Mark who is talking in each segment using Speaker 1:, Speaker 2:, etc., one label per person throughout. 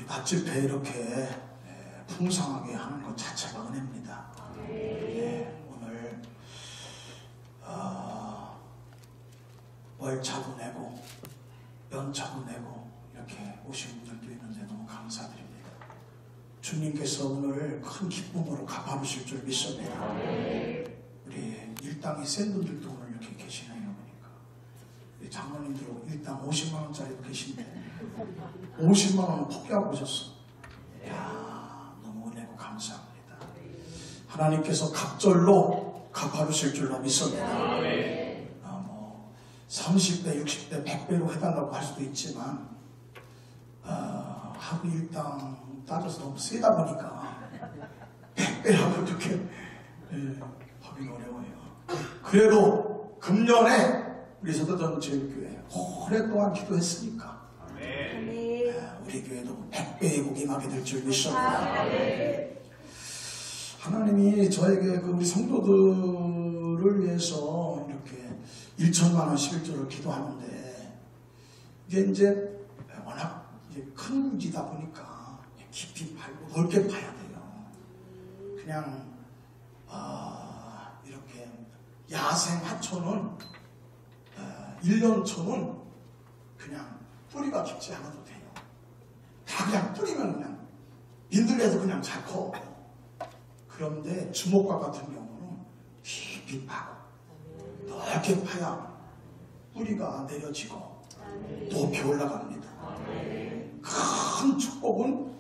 Speaker 1: 밭집회 이렇게 풍성하게 하는 것 자체가 은혜입니다. 오늘 월차도 내고 연차도 내고 이렇게 오신 분들도 있는데 너무 감사드립니다. 주님께서 오늘 큰 기쁨으로 갚아주실 줄 믿습니다. 우리 일당이 센 분들도 오늘 이렇게 계시네요. 보니까 우리 장모님도 일당 50만원짜리도 계신데 50만원 포기하고 오셨어. 이야, 너무 은혜고 감사합니다. 하나님께서 갑절로 갚아주실 줄로 믿습니다. 30배, 60배, 100배로 해달라고 할 수도 있지만 하루 일당 따져서 너무 세다 보니까 100배라고 그렇게 하긴 어려워요. 그래도 금년에 우리 서도전 제일교회 오랫동안 기도했으니까 우리 교회도 100배의 복이 임하게 될 줄 믿습니다. 하나님이 저에게 우리 성도들을 위해서 이렇게 1천만 원 11조를 기도하는데 이게 이제 워낙 이제 큰 문제다 보니까 깊이 파고 넓게 파야 돼요. 그냥 이렇게 야생 하초는 1년초는 그냥 뿌리가 깊지 않아도 돼요. 다 그냥 뿌리면 그냥 민들레도 그냥 잘 커. 그런데 주목과 같은 경우는 깊이 파고 넓게 파야 뿌리가 내려지고 높이 올라갑니다. 큰 축복은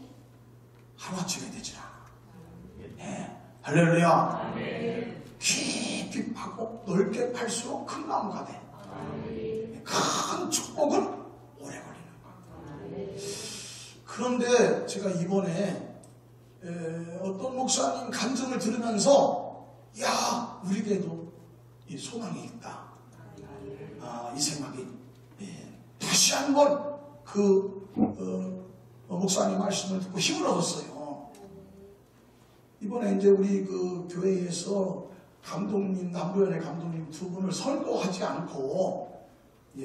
Speaker 1: 하루아침에 되지 않아. 할렐루야. 깊이 파고 넓게 팔수록 큰 나무가 돼. 큰 축복은 오래 걸리는 거야. 그런데 제가 이번에 어떤 목사님 간증을 들으면서 야, 우리에게도 이 소망이 있다. 이 생각이 다시 한번 목사님 말씀을 듣고 힘을 얻었어요. 이번에 이제 우리 교회에서 감독님, 남부연의 감독님 두 분을 선고하지 않고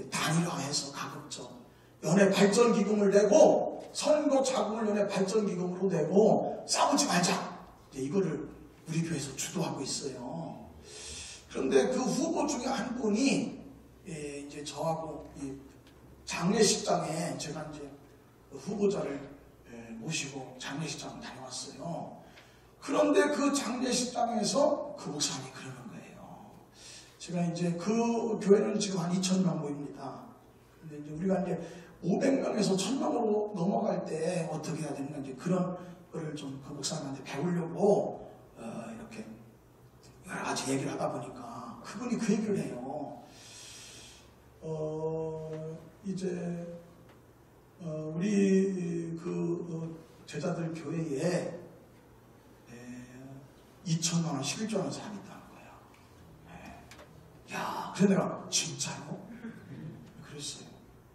Speaker 1: 단일화해서 가급적 연애 발전 기금을 내고 선거 자금을 연애 발전 기금으로 내고 싸우지 말자. 이거를 우리 교회에서 주도하고 있어요. 그런데 그 후보 중에 한 분이 이제 저하고 이 장례식장에 제가 이제 후보자를 모시고 장례식장을 다녀왔어요. 그런데 그 장례식장에서 그 목사님이 그러는 거예요. 제가 이제 그 교회는 지금 한 2,000명 모입니다. 근데 이제 우리가 이제 500명에서 1,000명으로 넘어갈 때 어떻게 해야 되는가 이제 그런 거를 좀 그 목사님한테 배우려고 이렇게 여러 가지 얘기를 하다 보니까 그분이 그 얘기를 해요. 이제 우리 제자들 교회에 2천만 원, 11조 원 사람이 있다는 거예요. 야, 그래서 내가 진짜요? 그랬어요.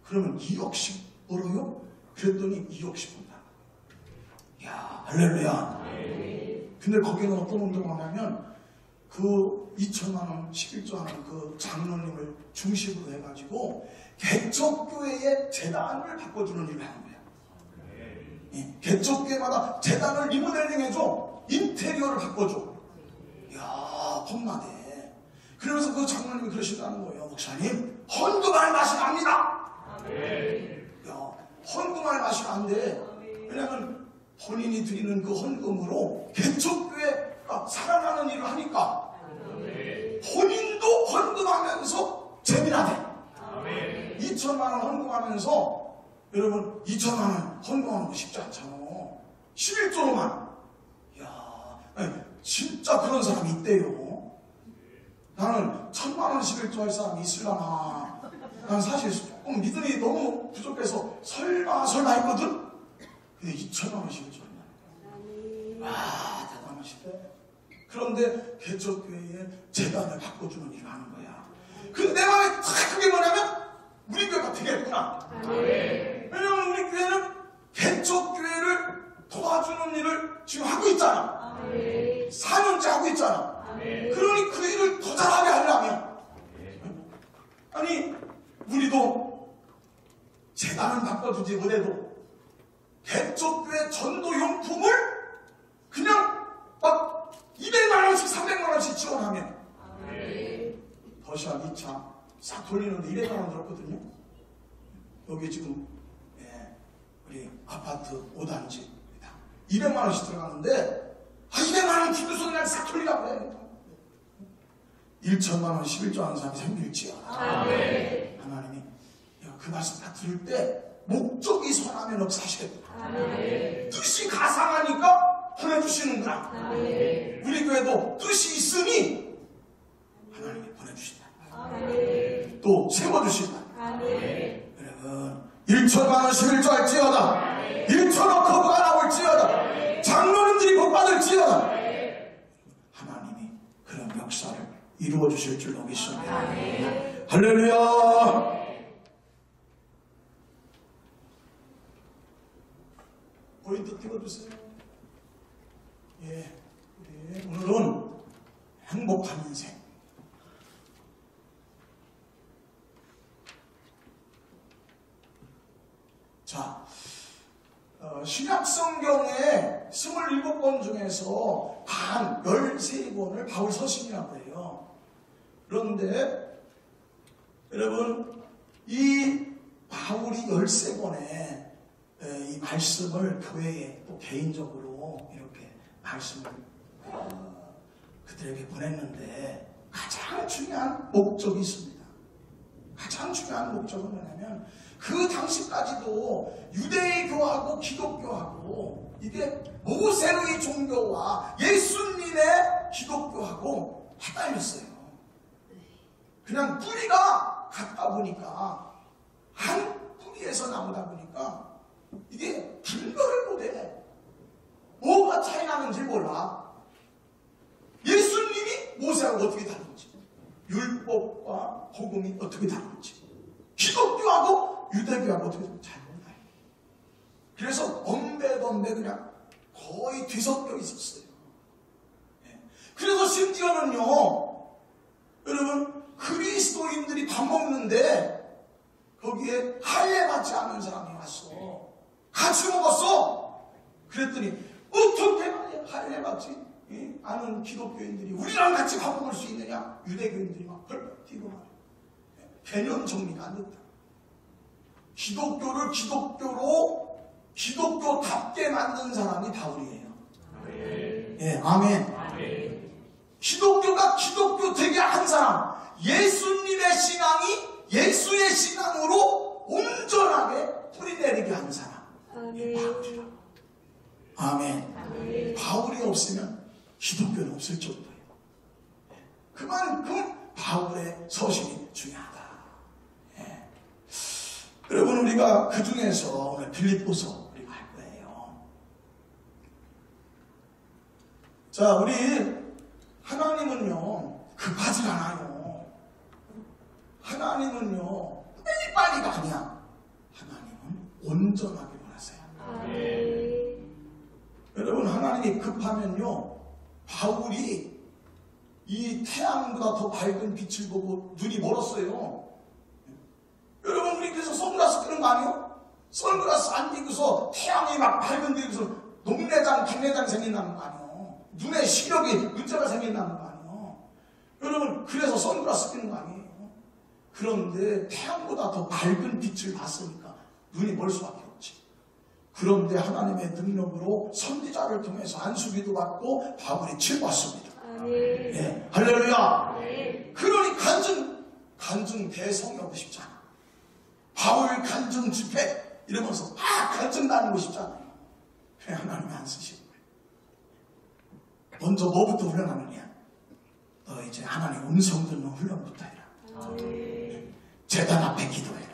Speaker 1: 그러면 2억씩 벌어요? 그랬더니 2억씩 번다. 야, 할렐루야. 근데 거기는 어떤 운동을 하냐면 그 2천만 원, 11조 하는 그 장로님을 중심으로 해가지고 개척교회의 재단을 바꿔주는 일을 하는 거야. 개척교회마다 재단을 리모델링 해줘. 인테리어를 바꿔줘. 이야, 겁나대. 그러면서 그 장로님이 그러신다는 거예요. 목사님, 헌금할 맛이 납니다. 야, 헌금할 맛이 난데, 왜냐면 본인이 드리는 그 헌금으로 개척교회가 살아나는 일을 하니까 본인도 헌금하면서 재미나대. 2천만 원 헌금하면서, 여러분 2천만 원 헌금하는 거 쉽지 않잖아. 11조로만. 진짜 그런 사람이 있대요. 나는 1,000만 원 11조 할 사람이 있으려나. 난 사실 조금 믿음이 너무 부족해서 설마 했거든. 근데 2,000만 원 11조 한다는 거야. 와, 대단하시대. 그런데 개척교회에 재단을 바꿔주는 일을 하는 거야. 근데 내 마음에 딱 그게 뭐냐면 우리 교회가 되겠구나. 왜냐면 우리 교회는 개척교회를 도와주는 일을 지금 하고 있잖아. 4년째 하고 있잖아. 그러니 그 일을 더 잘하게 하려면 아니 우리도 재단은 바꿔주지 못해도 개척 돌리는데 200만 원 들었거든요. 여기 지금 우리 아파트 5단지 200만 원씩 들어가는데 200만 원 기도서 그냥 싹 돌리라고 해요. 1천만 원 11조 하는 사람이 생길지어다. 하나님이 그 말씀 다 들을 때 목적이 선하면 역사하시겠다. 뜻이 가상하니까 보내주시는구나. 우리 교회도 뜻이 있으니 하나님이 보내주신다. 또 세워주신다. 여러분 1천만 원 11조 할지어다. 1천억 커브가 나올지어다. 장로님들이 복받을지어다. 하나님이 그런 역사를 이루어 주실 줄로 믿습니다. 할렐루야. 포인트 띄워주세요. 오늘은 행복한 인생. 자, 신약성경의 27권 중에서 단 13권을 바울 서신이라고 해요. 그런데 여러분 이 바울이 13권의 이 말씀을 교회에 또 개인적으로 이렇게 말씀을 그들에게 보냈는데 가장 중요한 목적이 있습니다. 가장 중요한 목적은 뭐냐면 그 당시까지도 유대교하고 기독교하고 이게 모세의 종교와 예수님의 기독교하고 헷갈렸어요. 그냥 뿌리가 같다 보니까 한 뿌리에서 나오다 보니까 이게 분별을 못해. 뭐가 차이 나는지 몰라. 예수님이 모세하고 어떻게 다른지, 율법과 복음이 어떻게 다른지, 기독교하고 유대교하고 어떻게 잘 몰라요. 그래서 덤배덤배 그냥 거의 뒤섞여 있었어요. 그래서 심지어는요, 여러분 그리스도인들이 밥 먹는데 거기에 할례 받지 않은 사람이 왔어. 같이 먹었어. 그랬더니 어떻게 할례 받지 않은 기독교인들이 우리랑 같이 밥 먹을 수 있느냐? 유대교인들이 막 벌벌 뛰고 말이야. 개념 정리가 안 됐다. 기독교를 기독교답게 만든 사람이 바울이에요. 예, 아멘. 기독교가 기독교 되게 한 사람, 예수님의 신앙이 예수의 신앙으로 온전하게 뿌리내리게 한 사람, 바울이라. 아멘. 바울이 없으면 기독교는 없을 정도예요. 그만큼 바울의 서신이 중요하다. 예. 여러분 우리가 그 중에서 오늘 빌립보서 우리가 할 거예요. 자, 우리 하나님은요 급하지 않아요. 하나님은요 빨리빨리가 아니야. 하나님은 온전하게 원하세요. 여러분 하나님이 급하면요 바울이 이 태양보다 더 밝은 빛을 보고 눈이 멀었어요. 여러분 우리 그래서 선글라스 끼는 거 아니에요? 선글라스 안 끼고서 태양이 막 밝은 데서 녹내장, 백내장 생긴다는 거 아니에요? 눈에 시력이 문제가 생긴다는 거 아니에요? 여러분 그래서 선글라스 끼는 거 아니에요? 그런데 태양보다 더 밝은 빛을 봤으니까 눈이 멀 수밖에 없지. 그런데 하나님의 능력으로 선지자를 통해서 안수기도 받고 바울이 치료받습니다. 예, 할렐루야. 그러니 간증 대성이 하고 싶잖아. 바울 간증 집회 이러면서 간증 다니고 싶잖아요. 왜 하나님이 안 쓰시는 거예요? 먼저 뭐부터 훈련하느냐? 너 이제 하나님 음성 듣는 훈련부터 해라. 제단 앞에 기도해라.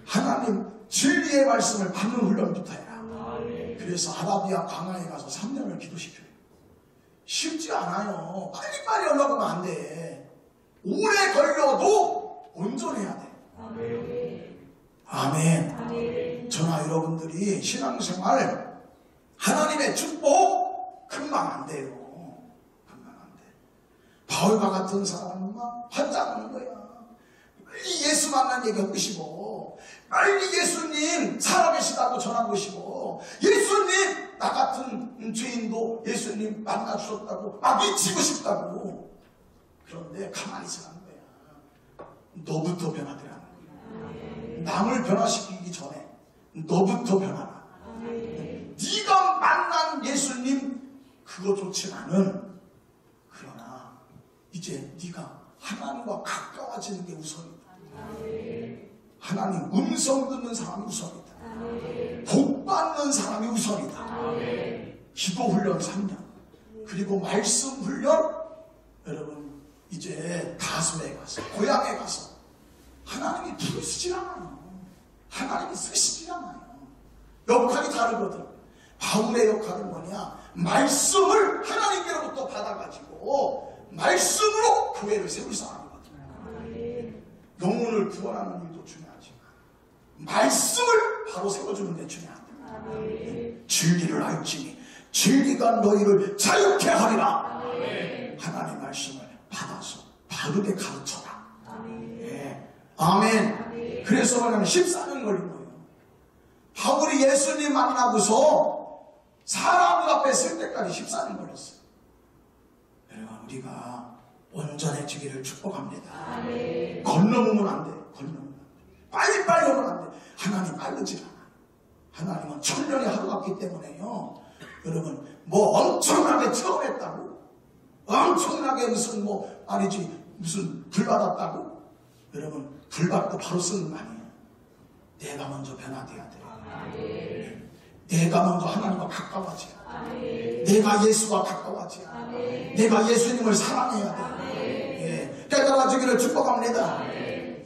Speaker 1: 하나님 진리의 말씀을 받는 훈련부터 해라. 그래서 아라비아 광야에 가서 3년을 기도시켜요. 쉽지 않아요. 빨리빨리 올라가면 안 돼. 오래 걸려도 온전해야 돼. 아멘. 저나 여러분들이 신앙생활 하나님의 축복 금방 안 돼요. 금방 안 돼. 바울과 같은 사람은 막 환장하는 거야. 빨리 예수 만난 얘기 하고 싶어. 빨리 예수님 살아계시다고 전하고 싶어. 예수님 나 같은 죄인도 예수님 만나주셨다고 막 미치고 싶다고. 그런데 가만히 있으라는 거야. 너부터 변화되라는 거예요. 남을 변화시키기 전에 너부터 변화라. 네가 만난 예수님 그거 좋지만은, 그러나 이제 네가 하나님과 가까워지는 게 우선이다. 하나님 음성 듣는 사람이 우선이다. 복 받는 사람이 우선이다. 기도 훈련 3년, 그리고 말씀 훈련, 여러분 이제 다소에 가서, 고향에 가서 하나님이 부르시질 않아요. 하나님이 쓰시질 않아요. 역할이 다르거든. 바울의 역할은 뭐냐? 말씀을 하나님께로부터 받아가지고 말씀으로 교회를 세울 사람이거든. 영혼을 구원하는 일도 중요하지만 말씀을 바로 세워주는 게 중요하다. 진리를 알지니 진리가 너희를 자유케 하리라. 하나님의 말씀을 받아서 바르게 가르쳐라. 예. 아멘. 그래서 뭐냐면 14년 걸린 거예요. 바울이 예수님 만나고서 사람들 앞에 설 때까지 14년 걸렸어요. 여러분, 우리가 온전해지기를 축복합니다. 건너오면 안 돼. 건너오면 안 돼. 빨리빨리 오면 안 돼. 하나님 빠르지 않아요. 하나님은 천년이 하루 같기 때문에요. 여러분, 뭐 엄청나게 처음 했다고, 엄청나게 무슨 무슨 불 받았다고, 여러분 불 받고 바로 쓰는 거 아니에요. 내가 먼저 변화돼야 돼요. 내가 먼저 하나님과 가까워져야 돼. 내가 예수와 가까워져야 돼. 내가 예수님을 사랑해야 돼. 예. 깨달아지기를 축복합니다.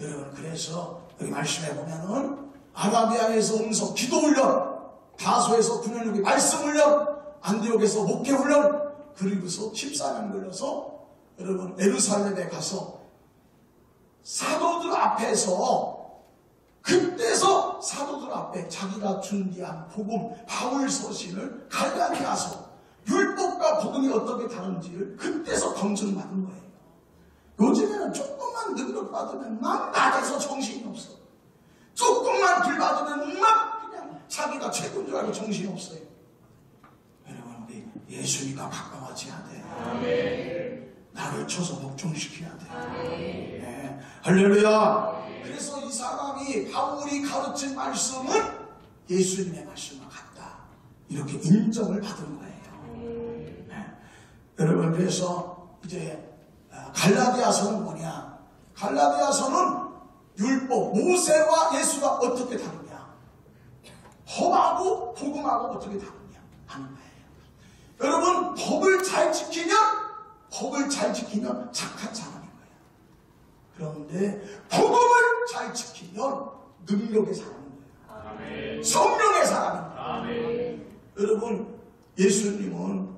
Speaker 1: 여러분, 그래서 여기 말씀해 보면은 아라비아에서 음성 기도 훈련, 다소에서 9년 6개 말씀 훈련, 안디옥에서 목회 훈련, 그리고서 14년 걸려서 여러분 예루살렘에 가서 사도들 앞에서, 그때서 사도들 앞에 자기가 준비한 복음, 바울 서신을 갈라디아서 율법과 복음이 어떻게 다른지를 그때서 검증받은 거예요. 요즘에는 조금만 능력 받으면 막 낮에서 정신이 없어. 조금만 불 받으면 막 그냥 자기가 최고인 줄 알고 정신이 없어요. 여러분, 우리 예수님과 가까워져야 돼. 나를 쳐서 복종시켜야 돼. 네. 할렐루야. 그래서 이 사람이 바울이 가르친 말씀은 예수님의 말씀과 같다, 이렇게 인정을 받은 거예요. 네. 여러분, 그래서 이제 갈라디아서는 뭐냐? 갈라디아서는 율법, 모세와 예수가 어떻게 다르냐? 법하고 복음하고 어떻게 다르냐 하는 거예요. 여러분, 법을 잘 지키면 착한 사람인 거예요. 그런데 복음을 잘 지키면 능력의 사람인 거예요. 성령의 사람입니다. 여러분, 예수님은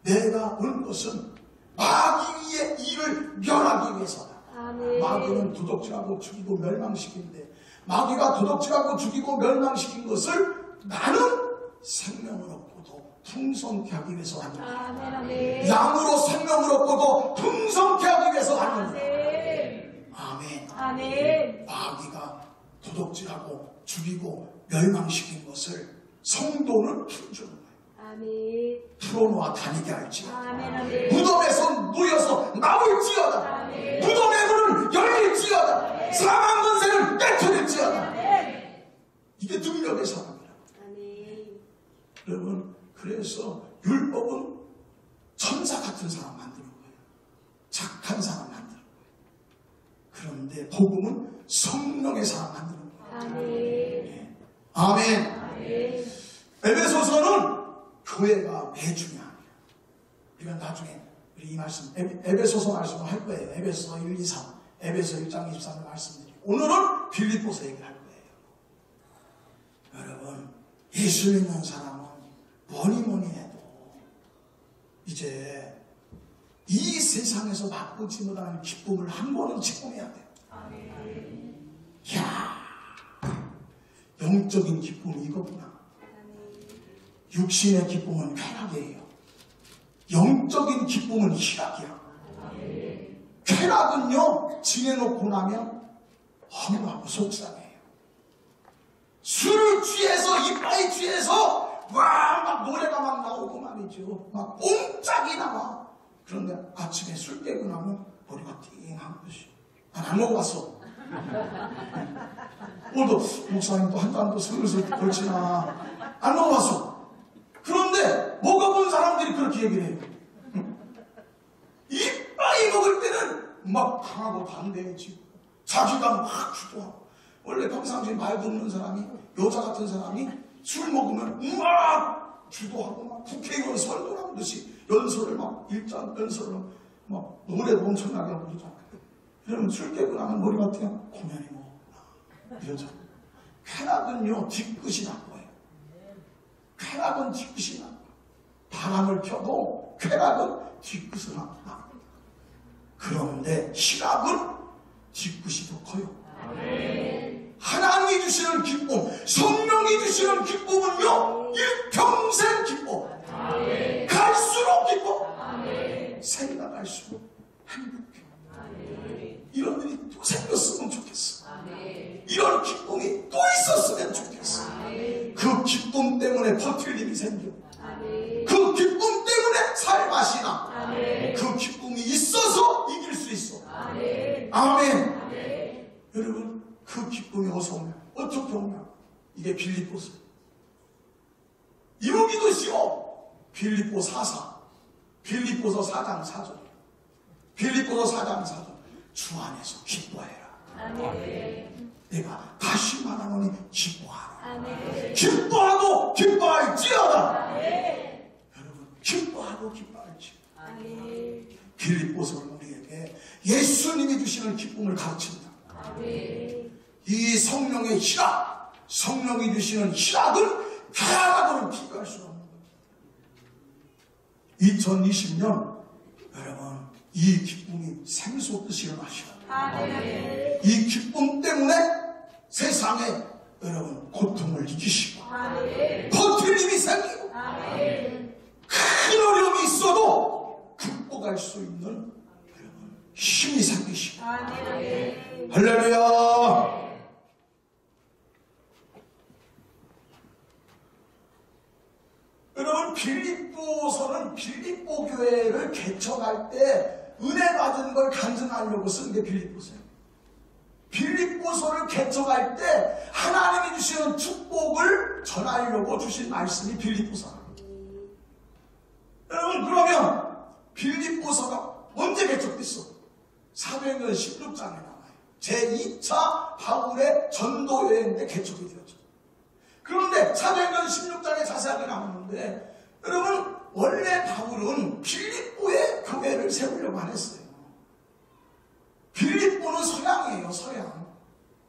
Speaker 1: 내가 온 것은 마귀의 일을 멸하기 위해서다. 마귀는 도둑질하고 죽이고 멸망시키는데, 마귀가 도둑질하고 죽이고 멸망시킨 것을 나는 생명을 얻고도 풍성케 하기 위해서 하는 거야. 양으로 생명을 얻고도 풍성케 하기 위해서 하는 거야. 아멘. 마귀가 도둑질하고 죽이고 멸망시킨 것을 성도는 풀어주는 거예요. 풀어놓아 다니게 할지어다. 무덤에서 놓여서 나올지어다. 무덤의 문은 열릴지어다. 사망 권세는 깨뜨릴지어다. 이게 능력의 사람이라. 여러분, 그래서 율법은 천사 같은 사람 만드는 거예요. 착한 사람 만드는 거예요. 그런데 복음은 성령의 사람 만드는 거예요. 네. 아멘. 에베소서는 교회가 왜 중요하냐. 우리가 나중에 우리 이 말씀, 에베소서 말씀을 할 거예요. 에베소서 1, 2, 3, 에베소 1장 23을 말씀드리고, 오늘은 빌립보서 얘기를 할 거예요. 여러분, 예수 믿는 사람은 뭐니 해도 이제 이 세상에서 맛보지 못하는 기쁨을 한 번은 체험해야 돼요. 이야, 영적인 기쁨이 이거구나. 육신의 기쁨은 쾌락이에요. 영적인 기쁨은 희락이야. 쾌락은요, 지내놓고 나면 허무하고 속상해요. 술을 취해서, 이빨이 취해서 막 노래가 막 나오고 말이죠. 막 뽕짝이 나와. 그런데 아침에 술 깨고 나면 머리가 띵한 것이. 난 안 먹어봤어. 오늘도 목사님도 한 잔도 슬슬 걸치나 안 먹어봤어. 그런데 먹어본 사람들이 그렇게 얘기를 해요. 이빨이 먹을 때는 막 강하고 담대해지고 자기가 막 주도하고, 원래 평상시에 말 듣는 사람이, 여자 같은 사람이 술 먹으면 막 주도하고 막 국회의원 선거하는 듯이 연설을 막 일장 연설을 막 노래도 엄청나게 하고 그러잖아요. 그러면 술 깨고 나면 머리가 그냥 공연이 뭐 이러죠. 쾌락은요 뒤끝이 나빠요. 쾌락은 뒤끝이 나빠. 바람을 펴도 쾌락은 뒤끝을 나빠. 그런데 희락은 뒤끝이 더 커요. 하나님이 주시는 기쁨, 성령이 주시는 기쁨은요 일평생 기뻐. 갈수록 기뻐. 생각할수록 행복해. 이런 일이 또 생겼으면 좋겠어. 이런 기쁨이 또 있었으면 좋겠어. 그 기쁨 때문에 버틸 힘이 생겨. 그 기쁨 때문에 살 맛이 나. 그 기쁨이 있어서 이길 수 있어. 아멘. 여러분, 그 기쁨이 어디서 오냐? 어떻게 오냐? 이게 빌립보서. 이루기도 쉬워. 빌립보 4사. 빌립보서 4장 4절. 빌립보서 4장 4절. 주 안에서 기뻐해라. 내가 다시 말하노니 기뻐하라. 기뻐하고 기뻐할지어다. 여러분, 기뻐하고 기뻐할지어다. 빌립보서는 우리에게 예수님이 주시는 기쁨을 가르친다. 이 성령의 희락, 성령이 주시는 희락은 쾌락하고는 비교할 수가 없는 거예요. 2020년 여러분, 이 기쁨이 샘솟듯이 일어나시고, 이 기쁨 때문에 세상에 여러분 고통을 이기시고, 버틸 힘이 생기고, 큰 어려움이 있어도 극복할 수 있는 여러분 힘이 생기시고. 할렐루야. 여러분, 빌립보서는 빌립보 교회를 개척할 때 은혜 받은 걸 간증하려고 쓴 게 빌립보서예요. 빌립보서를 개척할 때 하나님이 주시는 축복을 전하려고 주신 말씀이 빌립보서입니다. 여러분, 그러면 빌립보서가 언제 개척됐어? 사도행전 16장에 나와요. 제2차 바울의 전도 여행 때 개척이 되었죠. 그런데 사도행전 16장에 자세하게 나오는데, 여러분, 원래 바울은 빌립보에 교회를 세우려고 안 했어요. 빌립보는 서양이에요, 서양.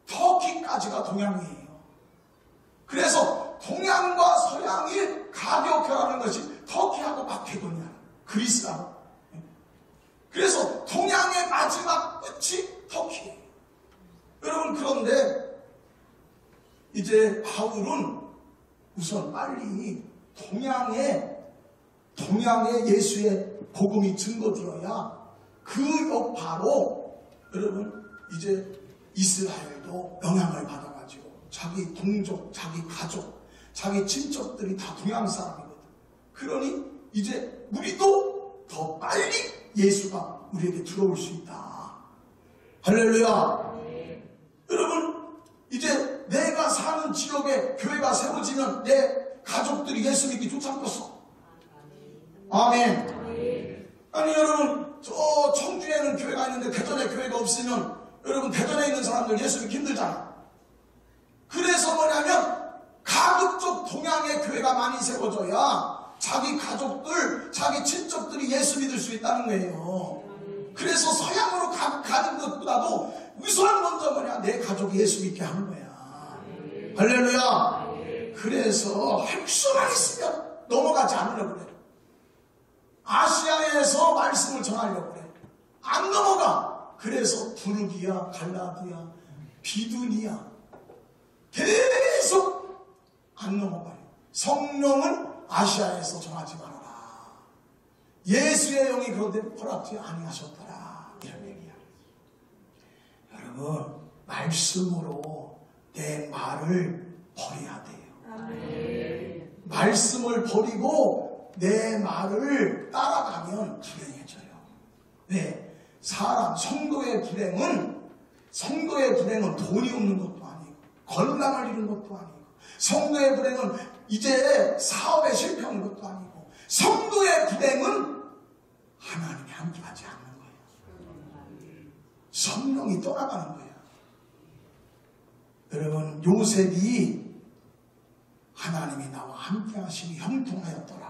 Speaker 1: 터키까지가 동양이에요. 그래서 동양과 서양이 가격하는 것이 터키하고 마케도니아, 그리스라고. 그래서 동양의 마지막 끝이 터키예요. 여러분, 그런데 이제 바울은 우선 빨리 동양에 예수의 복음이 증거되어야 그 여파로 여러분 이제 이스라엘도 영향을 받아가지고 자기 동족, 자기 가족, 자기 친척들이 다 동양 사람이거든. 그러니 이제 우리도 더 빨리 예수가 우리에게 들어올 수 있다. 할렐루야. 여러분, 이제 내가 사는 지역에 교회가 세워지면 내 가족들이 예수 믿기 쫓아갔어. 아멘. 아니, 여러분, 저 청주에는 교회가 있는데 대전에 교회가 없으면 여러분, 대전에 있는 사람들 예수 믿기 힘들잖아. 그래서 뭐냐면 가급적 동양의 교회가 많이 세워져야 자기 가족들, 자기 친척들이 예수 믿을 수 있다는 거예요. 그래서 서양으로 가는 것보다도 우선 먼저 뭐냐, 내 가족이 예수 믿게 하는 거야. 할렐루야. 그래서 할 수만 있으면 넘어가지 않으려고 그래. 아시아에서 말씀을 전하려고 그래. 안 넘어가. 그래서 부르기야, 갈라디아, 비두니아 계속 안 넘어가요. 성령은 아시아에서 전하지 말아라. 예수의 영이 그런데 허락지 아니하셨더라. 이런 얘기야. 여러분, 말씀으로 내 말을 버려야 돼요. 말씀을 버리고 내 말을 따라가면 불행해져요. 네, 성도의 불행은 성도의 불행은 돈이 없는 것도 아니고 건강을 잃은 것도 아니고 성도의 불행은 이제 사업에 실패한 것도 아니고 성도의 불행은 하나님이 함께하지 않는 거예요. 성령이 떠나가는 거예요. 여러분, 요셉이 하나님이 나와 함께 하시니 형통하였더라.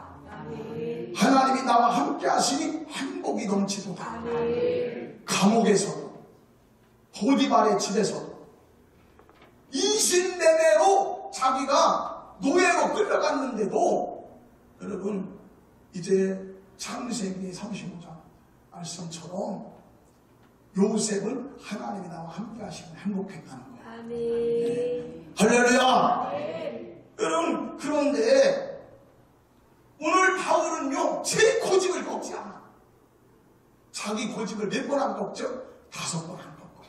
Speaker 1: 하나님이 나와 함께 하시니 행복이 넘치도다. 감옥에서도 보디발의 집에서도 인신매매로 자기가 노예로 끌려갔는데도 여러분 이제 창세기 35장 말씀처럼 요셉은 하나님이 나와 함께 하시면 행복했다는 거예요. 네. 할렐루야. 여러분, 그런데 오늘 바울은요 제 고집을 꺾지 않아. 자기 고집을 몇 번 안 꺾죠? 5번 안 꺾어요.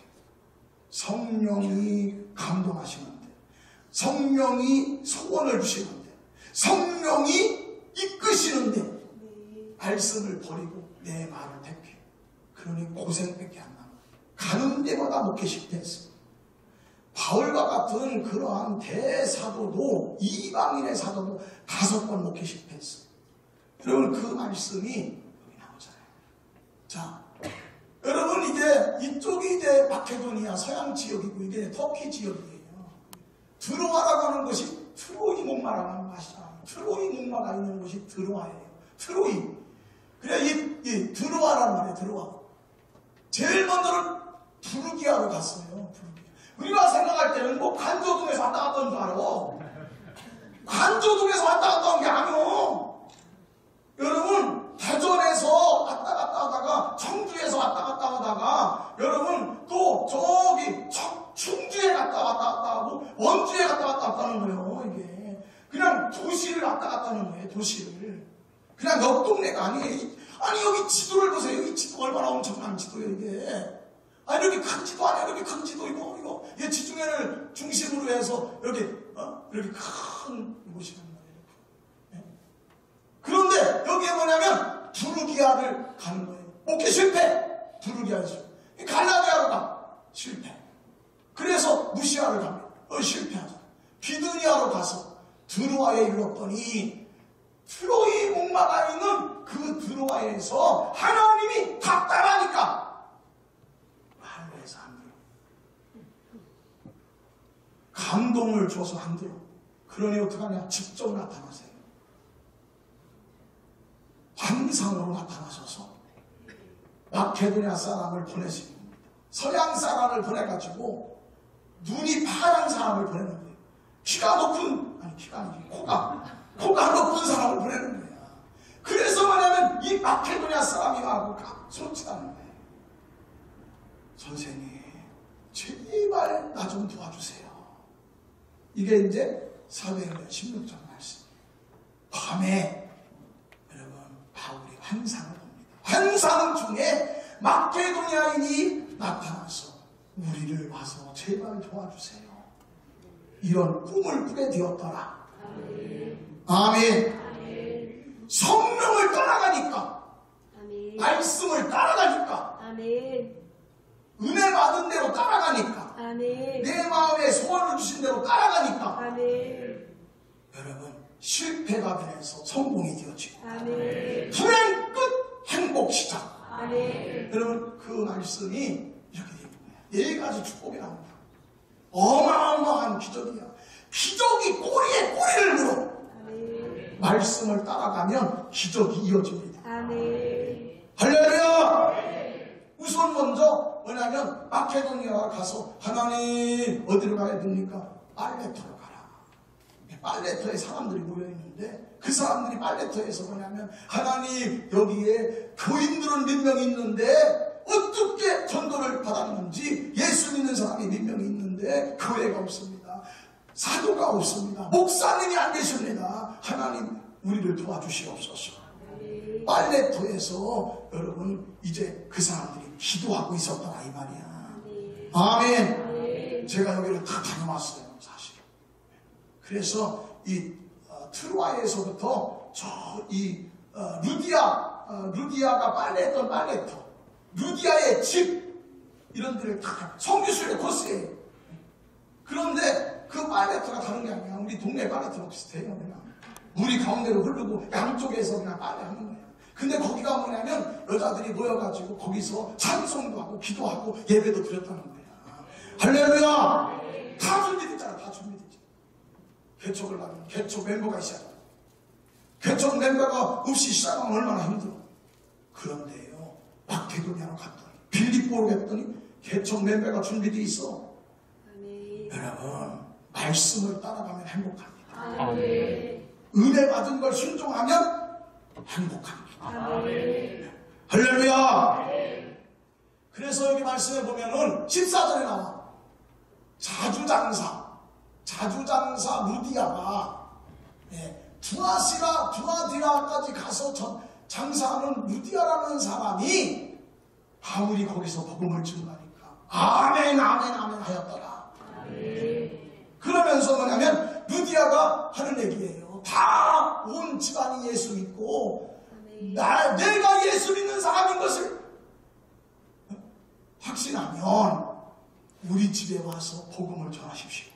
Speaker 1: 성령이 감동하시는데, 성령이 소원을 주시는데, 성령이 이끄시는데 말씀을 버리고 내 말을 택해. 그러니 고생밖에 안 나와. 가는 데마다 목회 실패했어요. 바울과 같은 그러한 대사도도, 이방인의 사도도 5번 목회 실패했어요. 여러분, 그 말씀이 여기 나오잖아요. 자, 여러분, 이쪽이 이제 마케도니아 서양 지역이고 이게 터키 지역이에요. 드로아라고 하는 것이 트로이 목마라고 하는 것이잖아요. 트로이 목마가 있는 곳이 드로아예요. 트로이. 그래, 이 드로아라는 말이에요. 드로아. 제일 먼저는 부르기아로 갔어요. 우리가 생각할 때는 뭐 간조동에서 왔다 갔다 온 줄 알아. 간조동에서 왔다 갔다 온 게 아니오. 여러분, 대전에서 왔다 갔다 하다가 청주에서 왔다 갔다 하다가 여러분 또 저기 충주에 갔다 하고 원주에 갔다 하는 거예요. 이게 그냥 도시를 왔다 갔다 하는 거예요. 도시를 그냥 옆 동네가 아니에요. 아니, 여기 지도를 보세요. 이 지도 얼마나 엄청난 지도예요 이게. 아니, 이렇게 큰 지도 아니야. 이렇게 큰 지도 이거 이 지중해를 중심으로 해서 이렇게 큰 곳이란 말이에요. 네? 그런데 여기에 뭐냐면 부르기아를 가는 거예요. 목회 실패. 부르기아에서 갈라디아로 가. 실패. 그래서 무시아를 갑니다. 실패하죠. 비드니아로 가서 드로아에 이르렀더니 트로이 목마가 있는 그 드로아에서 하나님이 답답하니까 말로 해서 안 들어. 감동을 줘서 안 들어. 그러니 어떡하냐? 직접 나타나세요. 환상으로 나타나셔서 마케도니아 사람을 보내십니다. 서양 사람을 보내가지고 눈이 파란 사람을 보내는 거예요. 코가 높은 사람을 보내는 거야. 그래서 뭐냐면 이 마케도니아 사람이 하고 솔직하는 거예요. 선생님, 제발 나 좀 도와주세요. 이게 이제 사도행전 16장 말씀. 밤에 여러분 바울이 환상을 봅니다. 환상 중에 마케도니아인이 나타나서 우리를 와서 제발 도와주세요. 이런 꿈을 꾸게 되었더라. 아멘. 아멘. 성령을 따라가니까, 아멘. 말씀을 따라가니까, 아멘. 은혜 받은 대로 따라가니까, 아멘. 내 마음에 소원을 주신 대로 따라가니까, 아멘. 여러분 실패가 변해서 성공이 되어지고, 아멘. 불행 끝 행복 시작. 아멘. 여러분 그 말씀이 이렇게 됩니다. 4가지 축복이 나옵니다. 어마어마한 기적이야. 기적이 꼬리에 꼬리를 물어. 아멘. 말씀을 따라가면 기적이 이어집니다. 아멘. 할렐루야. 아멘. 우선 먼저 뭐냐면 마케도니아 가서 하나님 어디로 가야 됩니까? 빨레터로 가라. 빨레터에 사람들이 모여있는데 그 사람들이 빨레터에서 뭐냐면 하나님 여기에 교인들은 몇 명 있는데 어떻게 전도를 받았는지 예수 믿는 사람이 몇 명 있는데 교회가 없습니다. 사도가 없습니다. 목사님이 안 계십니다. 하나님 우리를 도와주시옵소서. 빨레토에서 여러분 이제 그 사람들이 기도하고 있었더라 이 말이야. 아멘. 제가 여기를 다 다녀왔어요 사실. 그래서 이 트로아에서부터 루디아가 빨래했던 빨레토, 루디아의 집, 이런 데를 다 성교수의 코스예요. 그런데 그 빨래터가 다른 게 아니야. 우리 동네 빨래터랑 비슷해요. 그냥 물이 가운데로 흐르고 양쪽에서 그냥 빨래하는 거예요. 근데 거기가 뭐냐면 여자들이 모여가지고 거기서 찬송도 하고 기도하고 예배도 드렸다는 거야. 할렐루야! 다 준비됐잖아. 다 준비됐지. 개척을 하면 개척 멤버가 있어야 돼. 개척 멤버가 없이 시작하면 얼마나 힘들어. 그런데요, 마케도니아로 갔더니 빌립보로 갔더니 개척 멤버가 준비되어 있어. 여러분, 말씀을 따라가면 행복합니다. 은혜 받은 걸 순종하면 행복합니다. 할렐루야! 그래서 여기 말씀에 보면은 14절에 나와. 자주장사 루디아가 두아디라까지 가서 장사하는 루디아라는 사람이 바울이 거기서 복음을 증거하니까 아멘 하였더라. 그러면서 뭐냐면 루디아가 하는 얘기예요. 다 온 집안이 예수 믿고 내가 예수 믿는 사람인 것을 확신하면 우리 집에 와서 복음을 전하십시오.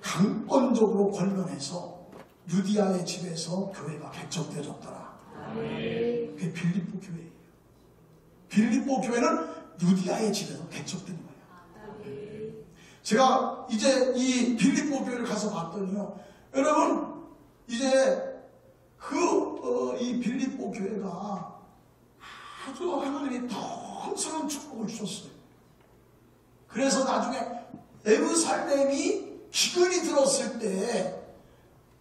Speaker 1: 강권적으로 권면해서 루디아의 집에서 교회가 개척되어졌더라. 그게 빌립보 교회예요. 빌립보 교회는 루디아의 집에서 개척된 거예요. 제가 이제 이 빌립보 교회를 가서 봤더니요, 여러분 이제 이 빌립보 교회가 아주 하나님이 넘치는 축복을 주셨어요. 그래서 나중에 예루살렘이 기근이 들었을 때,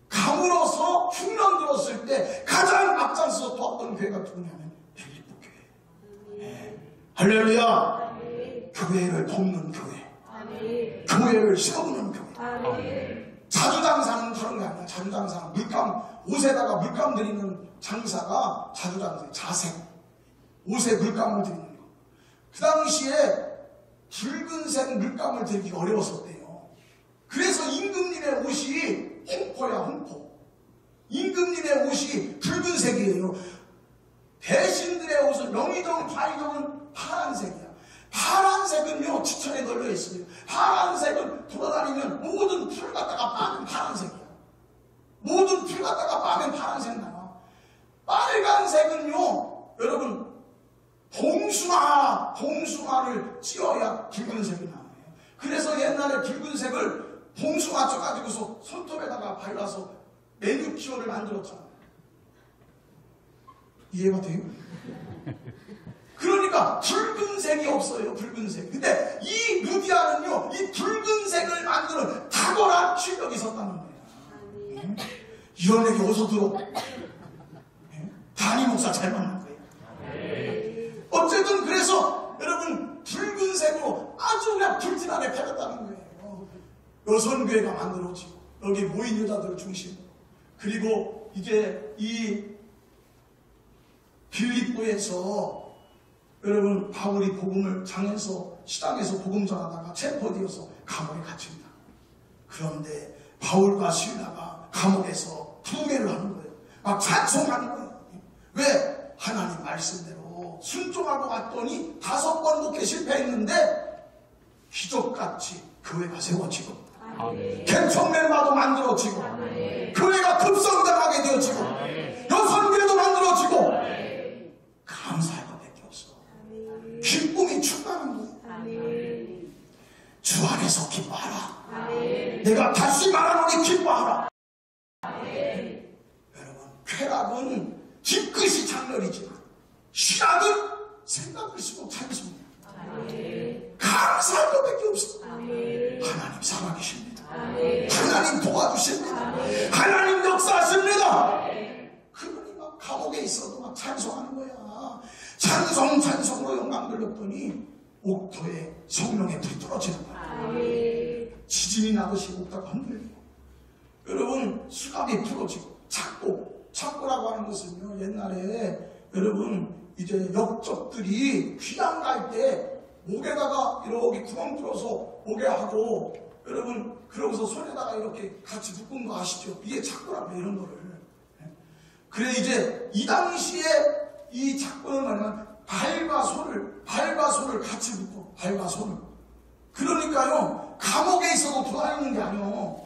Speaker 1: 가물어서 흉년 들었을 때 가장 앞장서서 도왔던 교회가 누구냐면 빌립보 교회. 할렐루야! 교회를 돕는 교회, 교회를 세우는 교회. 자주장사는 그런 게 아니야. 자주장사는 옷에다가 물감 드리는 장사가 자주장사예요. 자색, 옷에 물감을 드리는 거. 그 당시에 붉은색 물감을 드리기 어려웠었대요. 그래서 임금님의 옷이 홍포야, 홍포. 임금님의 옷이 붉은색이에요. 대신들의 옷은 영의정, 좌의정은 파란색이야. 파란색은요, 지천에 널려 있어요. 파란색은 돌아다니면 모든 풀 갖다가 빠면 파란색이야. 모든 풀 갖다가 빠면 파란색 나와. 빨간색은요, 여러분, 봉숭아를 찧어야 붉은색이 나와요. 그래서 옛날에 붉은색을 봉숭아 쪄가지고서 손톱에다가 발라서 매니큐어를 만들었잖아요. 이해가 돼요? 그러니까 붉은색이 없어요. 붉은색. 근데 이 루디아는요, 이 붉은색을 만드는 탁월한 실력이 있었다는 거예요. 이런 얘기 어디서 들어? 단임 목사 잘 만난 거예요. 어쨌든 그래서 여러분 붉은색으로 아주 그냥 불티나게 팔았다는 거예요. 여선교회가 만들어지고 여기 모인 여자들 중심으로. 그리고 이제 이 빌립보에서 여러분 바울이 복음을 시장에서 복음 전하다가 체포되어서 감옥에 갇힙니다. 그런데 바울과 실라가 감옥에서 부흥회를 하는 거예요. 막 찬송하는 거예요. 왜? 하나님 말씀대로 순종하고 왔더니 5번 놓게 실패했는데 기적같이 교회가 세워지고 개척멤버도 만들어지고 교회가 급성장하게 되어지고 여선교회도 만들어지고 감사할 것밖에 없어. 기쁨이 충만한 거예요. 주 안에서 기뻐하라. 내가 다시 말하노니 기뻐하라. 여러분, 쾌락은 뒤끝이 장렬이지만 희락은 생각할수록 찬송이야. 감사할 것밖에 없어. 하나님 살아계십니다. 하나님 도와주십니다. 하나님 역사하십니다. 그러니 막 감옥에 있어도 막 찬송하는 거야. 찬송으로 영광 돌렸더니 옥토에 성령의 불이 떨어지는 거야. 지진이 나듯이 옥토가 흔들리고, 여러분 수갑이 풀어지고, 착고라고 하는 것은요, 옛날에 여러분 이제 역적들이 귀양 갈 때 목에다가 이렇게 구멍 뚫어서 목에 하고, 여러분 그러고서 손에다가 이렇게 같이 묶은 거 아시죠? 이게 착고라고, 이런 거를. 그래 이제 이 당시에 이 착고는 뭐냐면 발과 손을 같이 묶어. 발과 손을. 그러니까요, 감옥에 있어도 돌아다니는 게 아니요.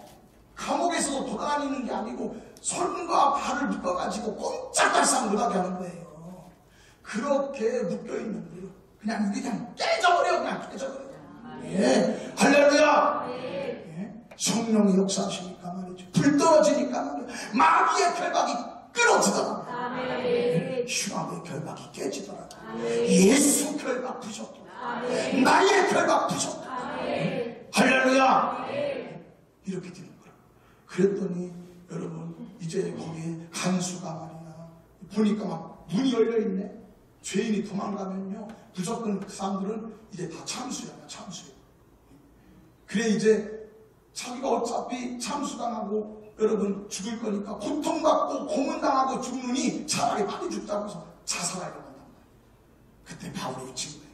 Speaker 1: 감옥에 있어도 돌아다니는 게 아니고 손과 발을 묶어가지고 꼼짝달싹 못하게 하는 거예요. 그렇게 묶여있는데요. 그냥 깨져버려. 그냥 깨져버려. 예. 할렐루야. 예. 성령이 역사하시니까 말이죠. 불 떨어지니까 말이죠. 마귀의 결박이 끊어지더라. 흉악의 결박이 깨지더라. 예수 결박 부셨더라. 나의 결박 부셨더라. 할렐루야. 이렇게 되는 거야. 그랬더니 여러분 이제 거기에 간수가 말이야 보니까 막 문이 열려있네. 죄인이 도망가면요 무조건 그 사람들은 이제 다 참수야. 그래 이제 자기가 어차피 참수당하고 여러분 죽을 거니까 고통받고 고문당하고 죽느니 차라리 빨리 죽자고 해서 자살하려고 한단 말이야. 그때 바울이 외친 거예요.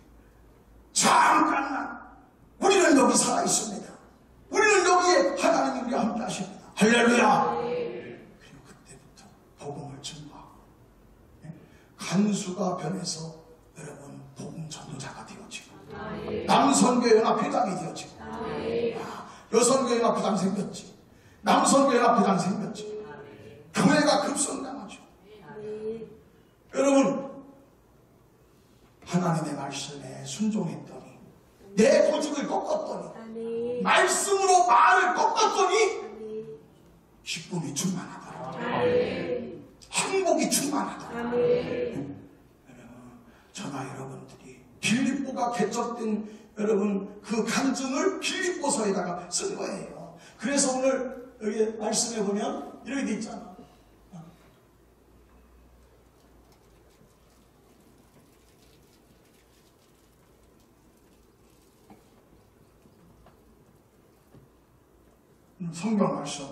Speaker 1: 잠깐만, 우리는 여기 살아있습니다. 우리는 여기에 하나님이 우리와 함께 하십니다. 할렐루야. 그리고 그때부터 복음을 전파하고 간수가 변해서 여러분 복음 전도자가 되어지고 남선교연합회장이 되어지고 여선교연합회장 생겼지. 남선교연합회장 생겼지. 교회가 급성장하죠. 여러분 하나님의 말씀에 순종했더니 내 고집을 꺾었더니 말씀으로 말을 꺾었더니 기쁨이 충만하더라. 행복이 충만하더라. 여러분 저나 여러분들이 빌립보가 개척된 여러분 그 간증을 빌립보서에다가 쓴 거예요. 그래서 오늘 여기 말씀에 보면 이렇게 돼 있잖아. 성경 말씀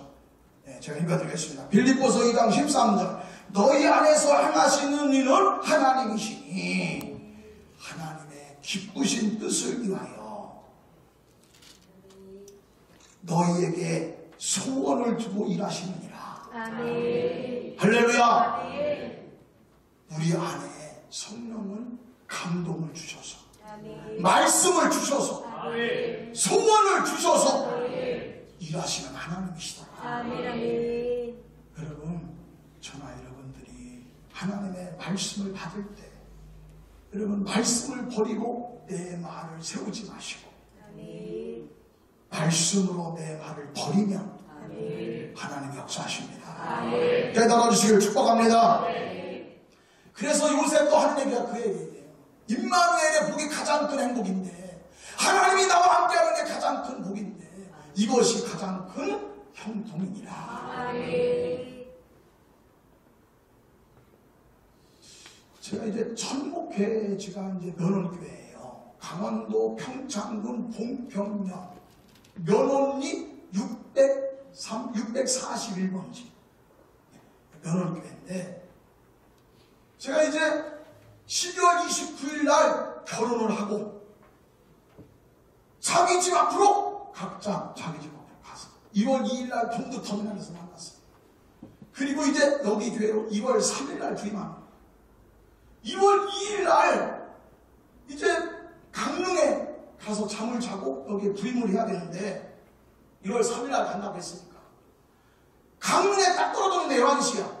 Speaker 1: 제가 읽어드리겠습니다. 빌립보서 2장 13절 너희 안에서 행하시는 일은 하나님이시니 하나님의 기쁘신 뜻을 위하여 너희에게 소원을 두고 일하시느니라. 아멘. 할렐루야. 아멘. 우리 안에 성령은 감동을 주셔서 아멘. 말씀을 주셔서 아멘. 소원을 주셔서 아멘. 일하시는 하나님이시다. 아멘. 여러분 저나 여러분들이 하나님의 말씀을 받을 때 여러분 말씀을 버리고 내 말을 세우지 마시고 아멘. 말씀으로 내 말을 버리면 아멘. 하나님이 역사하십니다. 깨달아 주시길 축복합니다. 아멘. 그래서 요셉도 하는 얘기가 그 얘기예요. 임마누엘의 복이 가장 큰 행복인데 하나님이 나와 함께하는 게 가장 큰 복인데 이것이 가장 큰 형통이니라. 아멘. 제가 이제 천목회지가 이제 면원교회예요. 강원도 평창군 봉평면 면원리 641번지 면원교회인데 제가 이제 12월 29일 날 결혼을 하고 자기 집 앞으로 각자 자기 집 앞으로 가서 2월 2일 날 동두터미널에서 만났어요. 그리고 이제 여기 교회로 2월 3일 날 부임합니다. 2월 2일 날 이제 강릉에 가서 잠을 자고 여기에 부임을 해야 되는데 1월 3일 날 간다고 했으니까 강릉에 딱 떨어졌는데 11시야.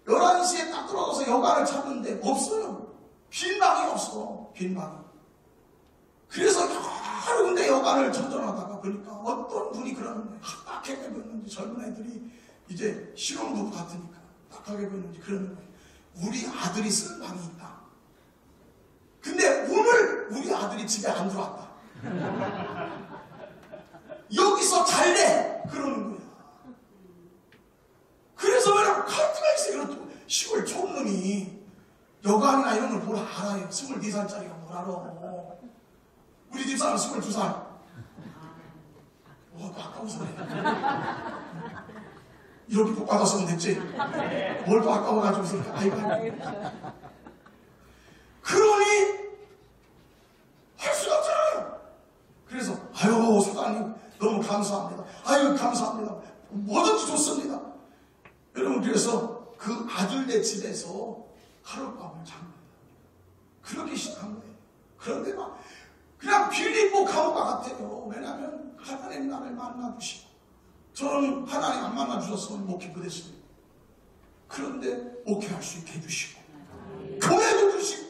Speaker 1: 11시에 딱 떨어져서 여관을 찾는데 없어요. 빈 방이 없어. 빈 방이. 그래서 여러 군데 여관을 전전하다가 보니까 어떤 분이 그러는 거예요. 딱하게 보였는지 젊은 애들이 이제 신혼부부 같으니까 딱하게 보였는지 그러는 거예요. 우리 아들이 쓰는 방이 있다. 근데 오늘 우리 아들이 집에 안 들어왔다. 여기서 잘래 그러는 거야. 그래서 왜냐면 카드가 있어요. 그런 시골 촌놈이 여관이나 이런 걸 뭘 알아요. 24살짜리가 뭘 알아. 우리 집사람 22살. 또 아까워서 그래. 이렇게 복 받았으면 됐지. 뭘 또 아까워가지고 이렇게 아이고. 그러니 할 수가 없잖아요. 그래서 아유 사장님 너무 감사합니다. 아유 감사합니다. 뭐든지 좋습니다. 여러분 그래서 그 아들네 집에서 하룻밤을 잔 거예요. 그렇게 시작한 거예요. 그런데 막 그냥 빌립보 감옥과 같아요. 왜냐하면 하나님 나를 만나주시고, 저는 하나님 안 만나주셨으면 목회 못했어요. 그런데 목회할 수 있게 해주시고, 교회도 주시고,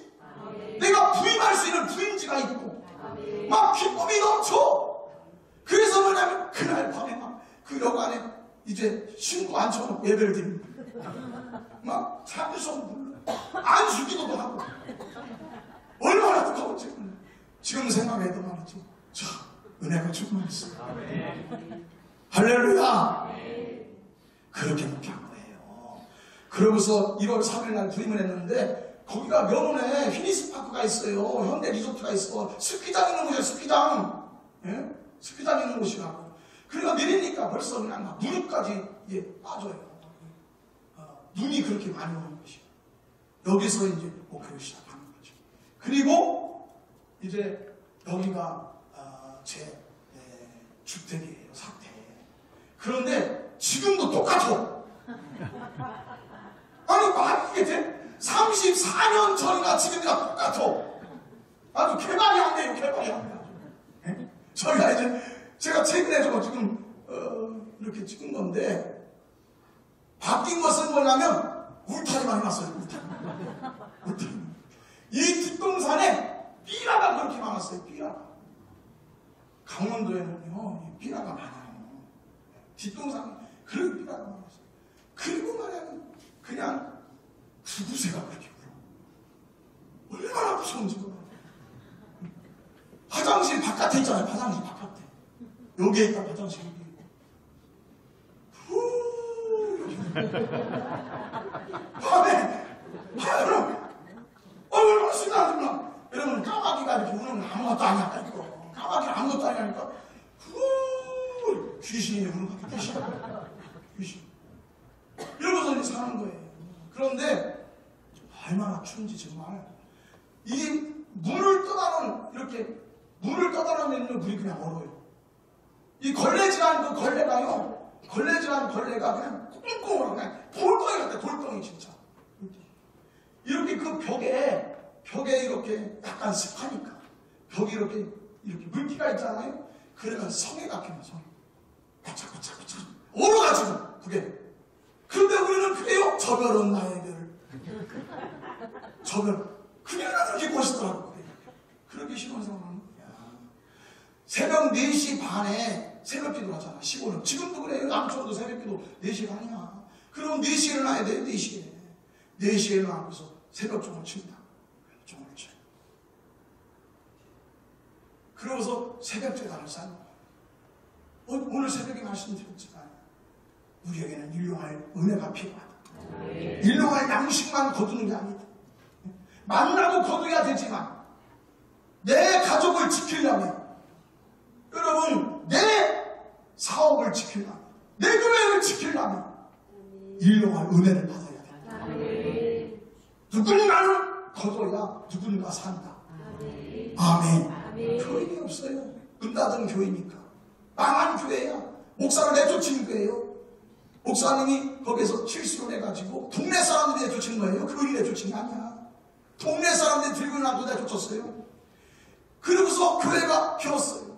Speaker 1: 내가 부임할 수 있는 부임지가 있고, 막 기쁨이 넘쳐. 그래서 뭐냐면 그날 밤에 막 그 여관에 이제 신고 앉혀놓고 예배를 드립니다. 막 찬송 불러 안수기도도 하고, 얼마나 두꺼웠지. 지금 생각해도 말이죠, 자, 은혜가 충만했어요. 할렐루야. 그렇게 목회한 거예요. 그러고서 1월 3일 날 부임을 했는데, 거기가 명운에 휘니스파크가 있어요. 현대 리조트가 있어. 스키장 있는 곳이에요. 스키장. 예? 스키장 있는 곳이라고. 그러니까 내리니까 벌써 그냥 막 무릎까지 빠져요. 눈이 그렇게 많이 오는 곳이에요. 여기서 이제 목회를 시작하는 거죠. 그리고 이제 여기가 제 주택이에요. 사택. 그런데 지금도 똑같아. 아니 말이 이게 돼? 34년 전이나 지금이나 똑같아. 아주 개발이 안 돼요. 개발이 안 돼요. 네? 저희가 이제 제가 최근에 저거 지금 이렇게 찍은 건데, 바뀐 것은 뭐냐면 울타리만 해놨어요. 울타리. 이 뒷동산에 삐라가 그렇게 많았어요. 삐라가. 강원도에는요, 이 삐라가 많아요. 뒷동산에 그런 삐라가 많았어요. 그리고 말하면 그냥 구구새가 그렇게 울어. 얼마나 무서운지 몰라요. 화장실 바깥에 있잖아요. 화장실 바깥에. 여기에 있다 화장실 여기 있고. 밤에 얼마나 신나는구나. 여러분, 까마귀가 이렇게 우는 건 아무것도 아니야. 이거 까마귀는 아무것도 아니니까 귀신이 우는 것 같아. 귀신. 이러고서 이제 사는 거예요. 그런데 얼마나 추운지 정말. 이 물을 떠다는, 이렇게 물을 떠다니면 물이 그냥 얼어요. 이 걸레질하는 그 걸레가요, 걸레질하는 걸레가 그냥 꽁꽁 그냥 돌덩이 같아. 돌덩이 진짜. 이렇게 그 벽에 이렇게 약간 습하니까 벽이 이렇게 물기가 있잖아요. 그래가 성에 박히는 성에 바짝바짝바짝 얼어가지고 그게. 그런데 우리는 그래요. 저별은 나의 별. 저별. 그냥 이렇게 멋있더라고. 그렇게 신앙생활하는 거야. 새벽 4시 반에 새벽기도 하잖아. 시골은. 지금도 그래. 남촌도 새벽기도 4시 반이야. 그럼 4시에 일어나야 돼. 4시에. 4시에 일어나고서 새벽종을 친다. 종을 쳐. 그러고서 새벽제단을 쌓는 거야. 오늘 새벽에 말씀드렸지만 우리에게는 일용할 은혜가 필요하다. 일용할 양식만 거두는 게 아니다. 만나도 거둬야 되지만 내 가족을 지키려면, 여러분, 내 사업을 지키려면, 내 교회를 지키려면 일용할 은혜를 받아야 된다. 누군가는 거둬야 누군가 산다. 아멘. 교인이 없어요. 문 닫은 교회니까. 망한 교회야. 목사를 내쫓은 교회예요. 목사님이 거기서 실수를 해가지고 동네 사람들이 내쫓은 거예요. 교인이 내쫓은 게 아니야. 동네 사람들이 들고 나도 내쫓았어요. 그러고서 교회가 비었어요.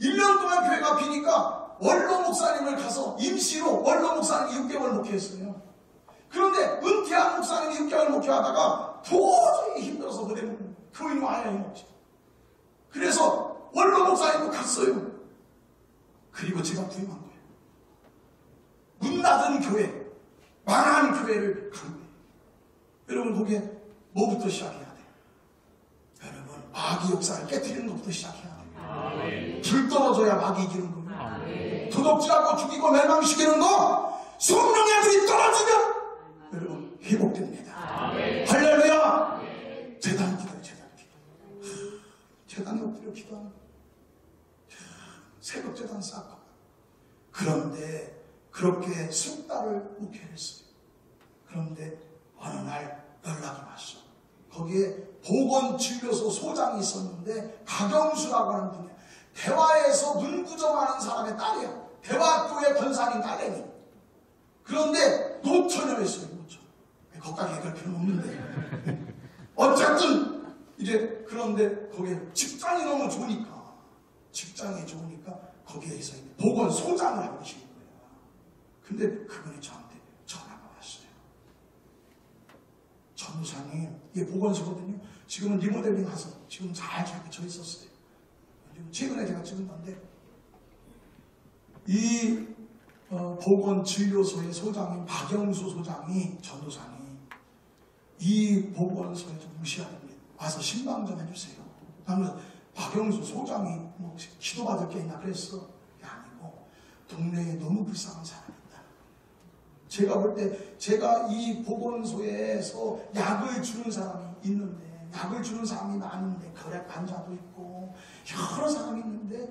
Speaker 1: 1년 동안 교회가 비니까 원로 목사님을 가서 임시로 원로 목사님 6개월 목회했어요. 그런데 은퇴한 목사님이 6개월 목회하다가 도저히 힘들어서 그대로 교인 와야 힘없지. 그래서 원로 목사님도 갔어요. 그리고 제가 부임한 거예요. 문 닫은 교회, 망한 교회를 간 거예요. 여러분, 거기에 뭐부터 시작해야 돼요? 여러분, 마귀 역사를 깨뜨리는 것부터 시작해야 돼요. 불 떨어져야 마귀 이기는 거예요. 도둑질하고 죽이고 멸망시키는 거, 성령의 불이 떨어지면 여러분 회복됩니다. 할렐루야. 재단 기도요. 재단에 엎드려 기도하는 거예요. 새벽 재단 쌓고. 그런데 그렇게 석 달을 목회했어요. 그런데 어느 날 연락이 왔어. 거기에 보건진료소 소장이 있었는데 박영수라고 하는 분이야. 대화에서 문구점하는 사람의 딸이야. 대화교회 권사님 딸내미. 그런데 노처녀였어요. 노처녀. 거기까지 얘기할 필요는 없는데 어쨌든 이제 그런데 거기에 직장이 너무 좋으니까 거기에서 보건소장을 하고 계시는 거예요. 근데 그분이 저한테 전화가 왔어요. 전무사님, 이게 보건소거든요. 지금은 리모델링 해서 지금 잘 져 있었어요. 최근에 제가 찍은 건데, 이 보건진료소의 소장인 박영수 소장이, 전도사님, 이 보건소에 좀 무시해야 됩니다. 와서 신방 좀 해주세요. 그러면서 박영수 소장이 뭐 기도받을 게 있나 그랬어. 그게 아니고 동네에 너무 불쌍한 사람이 있다. 제가 볼 때 제가 이 보건소에서 약을 주는 사람이 있는데, 약을 주는 사람이 많은데, 거래 환자도 있고 여러 사람이 있는데,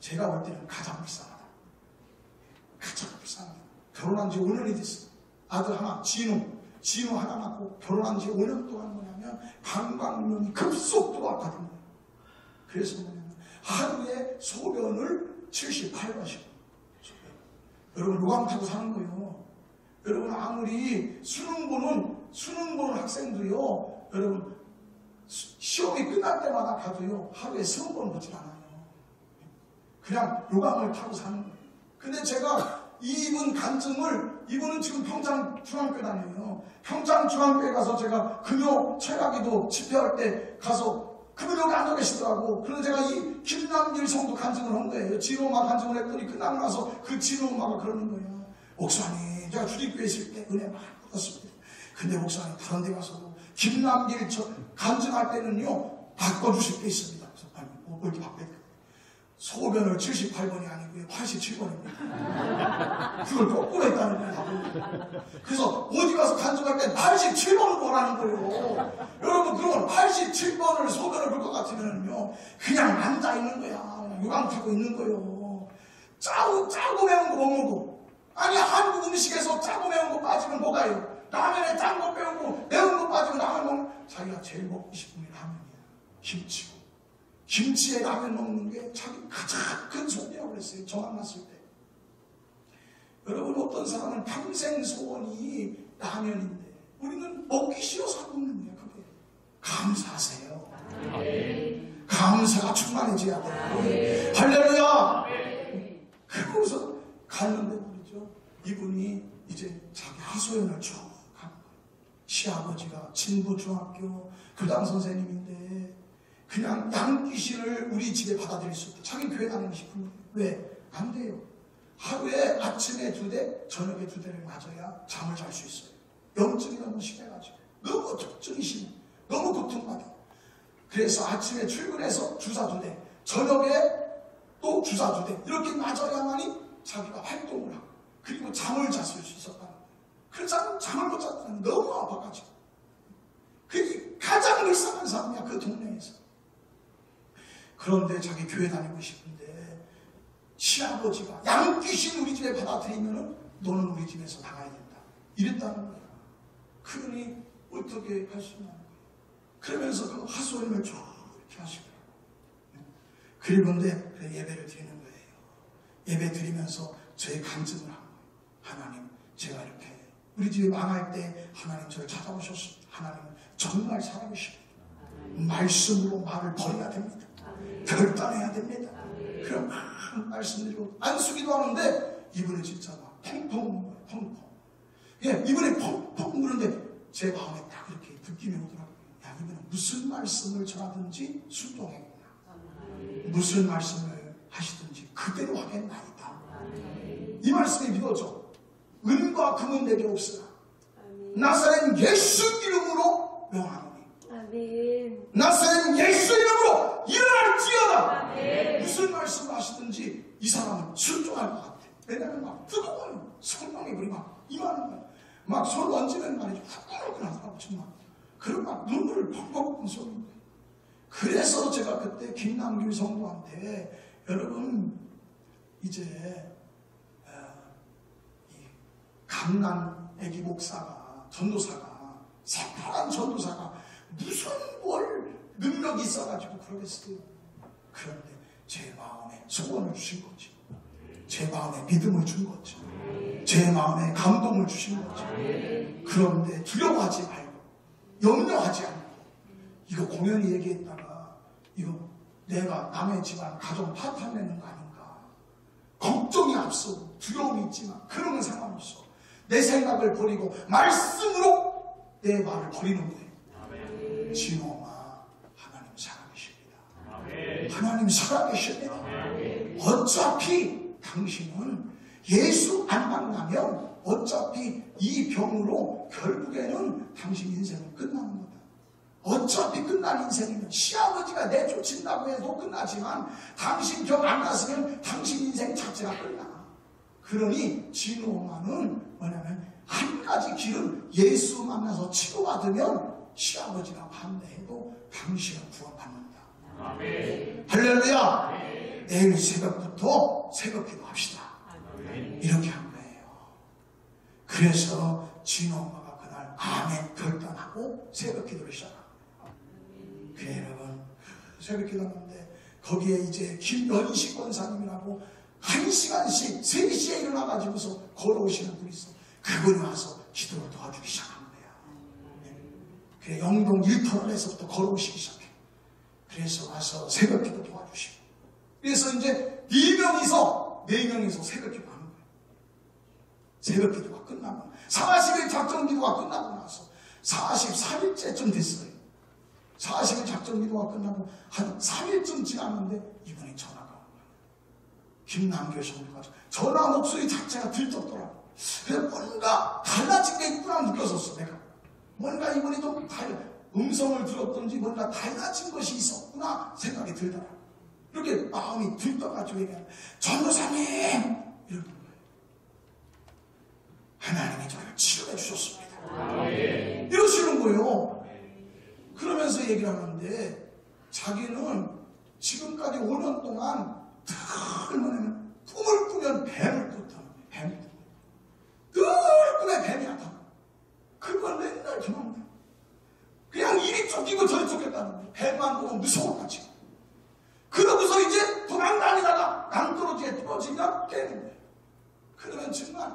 Speaker 1: 제가 볼 때는 가장 불쌍하다. 가장 불쌍하다. 결혼한 지 5년이 됐어요. 아들 하나, 진우 하나 낳고 결혼한 지 5년 동안 뭐냐면 방광염이 급속도로 악화됩니다. 그래서 뭐냐면 하루에 소변을 78번씩. 여러분 요강 타고 사는 거예요. 여러분 아무리 수능 보는 학생도요. 여러분 시험이 끝날 때마다 가도요. 하루에 20번 보질 않아요. 그냥 요강을 타고 사는 거예요. 근데 제가 이분 간증을, 이분은 지금 평창중앙교회 다녀요. 평창중앙교회 가서 제가 금요 철학기도 집회할 때 가서 그분 여기 앉아 계시더라고. 그래서 제가 이 김남길 성도 간증을 한 거예요. 진호마 간증을 했더니 끝나고 나서 그 진호마가 그러는 거예요. 목사님, 제가 주립교회 있을 때 은혜 많이 받았습니다. 근데 목사님 다른 데 가서 김남길 간증할 때는요 바꿔주실 게 있습니다. 그래서 아니 뭐 이렇게 바꿔야 돼요. 소변을 78번이 아니고요 87번입니다. 그걸 거꾸로 했다는 거예요. 그래서 어디 가서 간증할 때 87번을 보라는 거예요. 여러분 그러면 87번을 소변을 볼 것 같으면요 그냥 앉아있는 거야. 요강 타고 있는 거예요. 짜고 매운 거 못 먹어. 아니 한국 음식에서 짜고 매운 거 빠지면 뭐가요? 라면에 짠 거 빼고 매운 거 빠지면 라면 먹으면 자기가 제일 먹고 싶은 게 라면이야. 김치고. 김치에 라면 먹는 게 자기 가장 큰 소원이라고 그랬어요. 저 만났을 때. 여러분 어떤 사람은 평생 소원이 라면인데 우리는 먹기 싫어서 하고 있는 거예요. 그게. 감사하세요. 감사가 충만해져야 돼요. 할렐루야. 그러고서 갔는데 말이죠. 이분이 이제 자기 하소연을 쭉 하는 거예요. 시아버지가 진부중학교 교장 선생님인데 그냥 양귀신을 우리 집에 받아들일 수 없다. 자기 교회 다니고 싶은 거예요. 왜? 안 돼요. 하루에 아침에 2대, 저녁에 2대를 맞아야 잠을 잘 수 있어요. 염증이 너무 심해가지고. 너무 통증이 심해. 너무 고통받아. 그래서 아침에 출근해서 주사 2대, 저녁에 또 주사 2대. 이렇게 맞아야만이 자기가 활동을 하고, 그리고 잠을 잘 수 있었다는 거예요. 그래서 잠을 못 잤다는 거예요. 너무 아파가지고. 그게 가장 불쌍한 사람이야, 그 동네에서. 그런데 자기 교회 다니고 싶은데 시아버지가 양귀신 우리 집에 받아들이면은 너는 우리 집에서 나가야 된다. 이랬다는 거야. 그러니 어떻게 할 수 있냐는 거예요. 그러면서 그 하소연을 쭉 이렇게 하시더라고요. 그리고인데 예배를 드리는 거예요. 예배 드리면서 저의 간증을 한 거예요. 하나님, 제가 이렇게 우리 집이 망할 때 하나님 저를 찾아오셨습니다. 하나님은 정말 살아계십니다. 말씀으로 말을 버려야 됩니다. 결단해야 됩니다. 그럼 막 말씀드리고 안수기도 하는데 이분이 진짜 막 펑펑. 예, 이분이 펑펑 부는데 제 마음에 딱 이렇게 느낌이 오더라고요. 야, 이분은 무슨 말씀을 전하든지 순종하겠구나. 무슨 말씀을 하시든지 그대로 하겠나이다. 이 말씀이 믿어져. 은과 금은 내게 없으나 나사렛 예수 이름으로 명하노니. 나사렛 예수 이름으로 일어날지어다. 무슨 말씀을 하시든지 이 사람은 순종할 것 같아. 왜냐하면 막 뜨거워요. 성령이 우리 막 임하는 거야. 막 손 얹으면 말이죠. 후끈후끈 하더라고 정말. 그리고 막 눈물을 펑펑 쏘는 거예요. 그래서 제가 그때 김남길 성도한테 여러분 이제 강남 애기 목사가 전도사가 새파란 전도사가 무슨 뭘 능력이 있어가지고 그러겠어요. 그런데 제 마음에 소원을 주신 거지. 제 마음에 믿음을 준 거지. 제 마음에 감동을 주신 거지. 그런데 두려워하지 말고 염려하지 않고 이거 공연히 얘기했다가 이거 내가 남의 집안 가정 파탄내는 거 아닌가. 걱정이 앞서고 두려움이 있지만 그런 건 상관없어. 내 생각을 버리고 말씀으로 내 말을 버리는 거예요. 진호마, 하나님 살아계십니다. 하나님 살아계십니다. 어차피 당신은 예수 안 만나면 어차피 이 병으로 결국에는 당신 인생은 끝나는 거다. 어차피 끝난 인생이면 시아버지가 내쫓는다고 해도 끝나지만 당신 병 안 났으면 당신 인생 자체가 끝나. 그러니 진호마는 뭐냐면 한 가지 길은 예수 만나서 치료받으면 시아버지가 반대해도 당신은 구원받는다. 아멘. 할렐루야. 아멘. 내일 새벽부터 새벽 기도합시다. 아멘. 이렇게 한 거예요. 그래서 진호마가 그날 아멘 결단하고 새벽 기도를 시작합니다. 그래 여러분 새벽 기도하는데 거기에 이제 김연식 권사님이라고 1시간씩 3시에 일어나가지고서 걸어오시는 분이 있어. 그분이 와서 기도를 도와주기 시작한 거야. 그래 영동 1터널에서부터 걸어오시기 시작해. 그래서 와서 새벽 기도 도와주시고. 그래서 이제 4명이서 새벽 기도 하는 거야. 새벽 기도가 끝나고 40일 작전 기도가 끝나고 나서 43일째쯤 됐어요. 40일 작전 기도가 끝나고 한 3일쯤 지났는데 이분이 전화가 온 거예요. 김남교 성도가 전화 목소리 자체가 들떴더라고. 그래서 뭔가 달라진 게 있구나 느꼈었어. 내가 뭔가 이분이 좀 음성을 들었던지 뭔가 달라진 것이 있었구나 생각이 들더라고. 이렇게 마음이 들떠가지고 얘기하면 전도사님 이러는 거예요. 하나님이 저를 치료해 주셨습니다. 이러시는 거예요. 그러면서 얘기를 하는데 자기는 지금까지 5년 동안 뭐냐면 꿈을 꾸면 뱀을 꿨다는 거예요. 뱀을 꾸면. 늘 꿈에 뱀이 나타나. 그걸 맨날 기억나. 그냥 이리 쫓기고 저리 쫓겼다는 거예요. 뱀만 보면 무서워가지고. 그러고서 이제 도망다니다가 낭떠러지에 떨어지면 깨는 거예요. 그러면 정말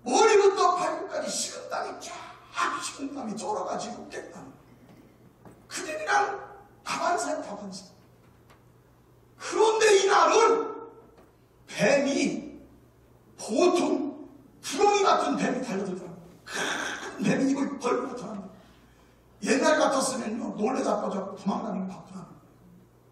Speaker 1: 머리부터 발끝까지 식은땀이 쫙 식은땀이 쫄아가지고 깼다는 거예요. 그게 그냥 다반사야 다반사. 그런데 이날은 뱀이 보통 구렁이 같은 뱀이 달려들더라고요. 큰 뱀이 입을 벌고 나타납니다. 옛날 같았으면요 놀래 잡아잡고 도망다니는 바쁘다는 거예요.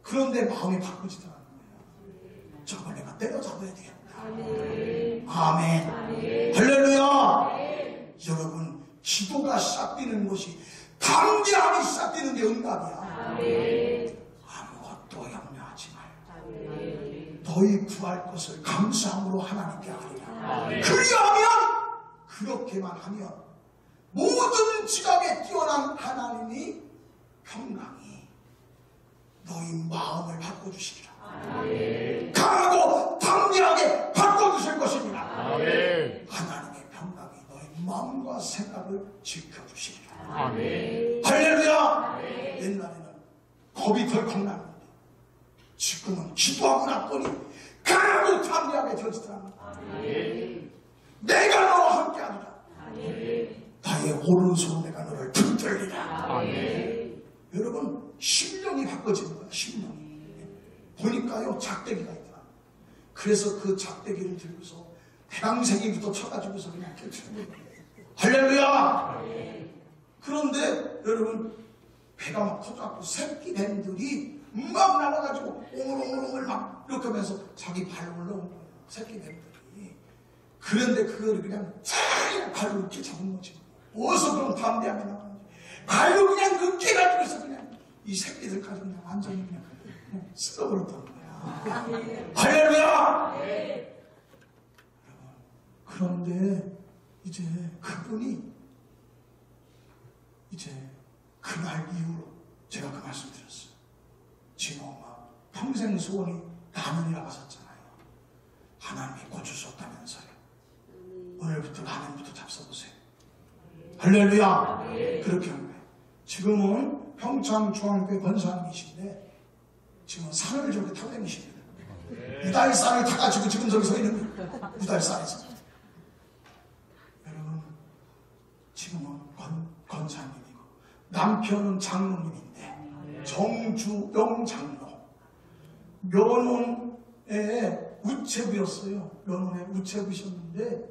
Speaker 1: 그런데 마음이 바꾸지더라는 거예요. 저걸 내가 때려잡아야 되겠다. 아멘. 아멘. 할렐루야. 아멘. 여러분 기도가 시작되는 것이 담대함이 시작되는 게 응답이야. 아멘. 아무것도 염려하지 말고 너희 구할 것을 감사함으로 하나님께 하리라. 그리하면 그렇게만 하면 모든 지각에 뛰어난 하나님이 평강이 너희 마음을 바꿔주시리라. 강하고 담대하게 바꿔주실 것입니다. 하나님의 평강이 너희 마음과 생각을 지켜주시리라. 할렐루야. 옛날에는 겁이 덜컥 나는데 지금은 기도하고 났더니 강하고 담대하게 되어지더랍니다. 내가 너와 함께하리라. 나의 오른손 내가 너를 붙들리라. 여러분 심령이 바꿔지는 거야. 심령이. 보니까요 작대기가 있더라. 그래서 그 작대기를 들고서 대강생이부터 쳐가지고서 그냥 이렇게 치는 거예요. 할렐루야. 그런데 여러분 배가 막 터져갖고 새끼 뱀들이 막 나와가지고 오물오물오물 막 이렇게 하면서 자기 발로 올라온 거예요. 새끼 뱀들이. 그런데 그걸 그냥 발로 이렇게 잡은 거지. 어디서 그런 담대함이 나오는지. 발로 그냥 늦게 가지고서 그냥 이 새끼들 가지고 그냥 완전히 그냥 쓸어버렸다는 거야. 할렐루야. 그런데 이제 그분이 이제 그날 이후로 제가 그 말씀 드렸어요. 진호마 평생 소원이 라면이라고 하셨잖아요. 하나님이 고쳐주셨다면서요. 오늘부터 라면부터 잡숴보세요. 할렐루야. 그렇게 한 거예요. 지금은 평창중앙교회 권사님이신데 지금 산을 저렇게 타고 다니십니다. 유달산을 타가지고 지금 저기 서 있는 거예요. 유달산에서. 여러분 지금은 권사님이고 남편은 장로님인데 정주영 장로, 면혼의 우체부였어요. 면혼의 우체부셨는데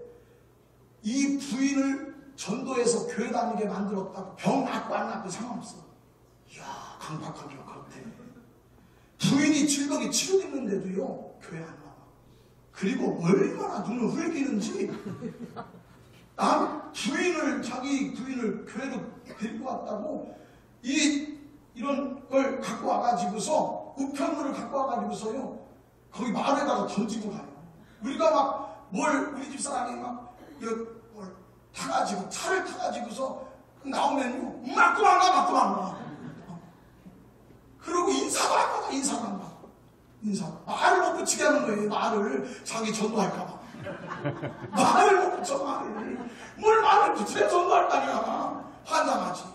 Speaker 1: 이 부인을 전도해서 교회 다니게 만들었다고 병 낫고 안 낫고 상관없어. 이야, 강박하기가 그렇대. 부인이 질병이 치료됐는데도요 교회 안 나와. 그리고 얼마나 눈을 흘기는지. 자기 부인을 교회로 데리고 왔다고 이런 걸 갖고 와가지고서 우편물을 갖고 와가지고서요 거기 마을에다가 던지고 가요. 우리가 막 우리 집사람이 막 타가지고 차를 타가지고서 나오면요 막 도망가. 그리고 인사도 안 받아. 인사 말을 못 붙이게 하는 거예요. 말을 자기 전도할까봐. 말을 못 붙여. 뭘 말을 붙여야 전도할 거 아니야. 환장하지.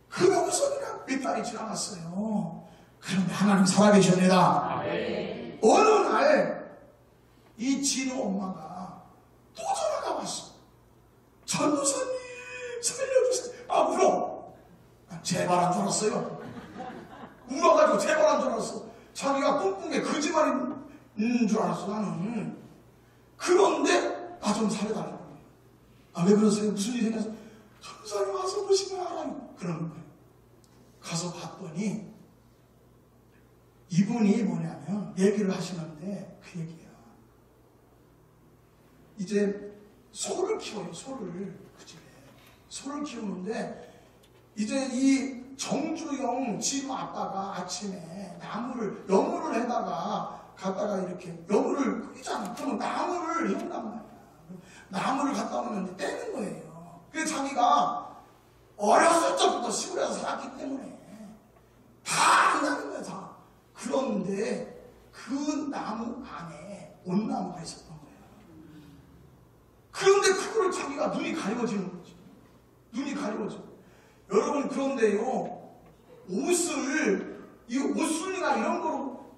Speaker 1: 그러고서 그냥 몇 달이 지나갔어요. 그런데 하나님 살아계십니다. 어느 날 이 진우 엄마가 또 전화가 왔어. 전도사님 살려주세요. 울어. 제발한 줄 알았어요. 울어가지고 제발한 줄 알았어. 자기가 꿈꾼 게 거짓말인 줄 알았어 나는. 그런데 나 좀 살려달라고. 왜 그러세요? 무슨 일이 생겨서? 전도사님 와서 보시면 알아요. 그러는 거예요. 가서 봤더니 이분이 뭐냐면 얘기를 하시는데 그 얘기야. 이제 소를 키워요. 소를. 그 집에 소를 키우는데 이제 이 정주영 진우 아빠가 아침에 여물을 해다가 갖다가 이렇게 여물을 끓이잖아. 그러면 나무를 해온단 말이야. 나무를 갖다 놓으면 떼는 거예요. 그래서 자기가 어렸을 적부터 시골에서 살았기 때문에 다 안다는 거야 다. 그런데 그 나무 안에 온나무가 있었던 거야. 그런데 그걸 자기가 눈이 가려워지는 거지. 눈이 가려워져. 여러분 그런데요 옷순이나 이런 거로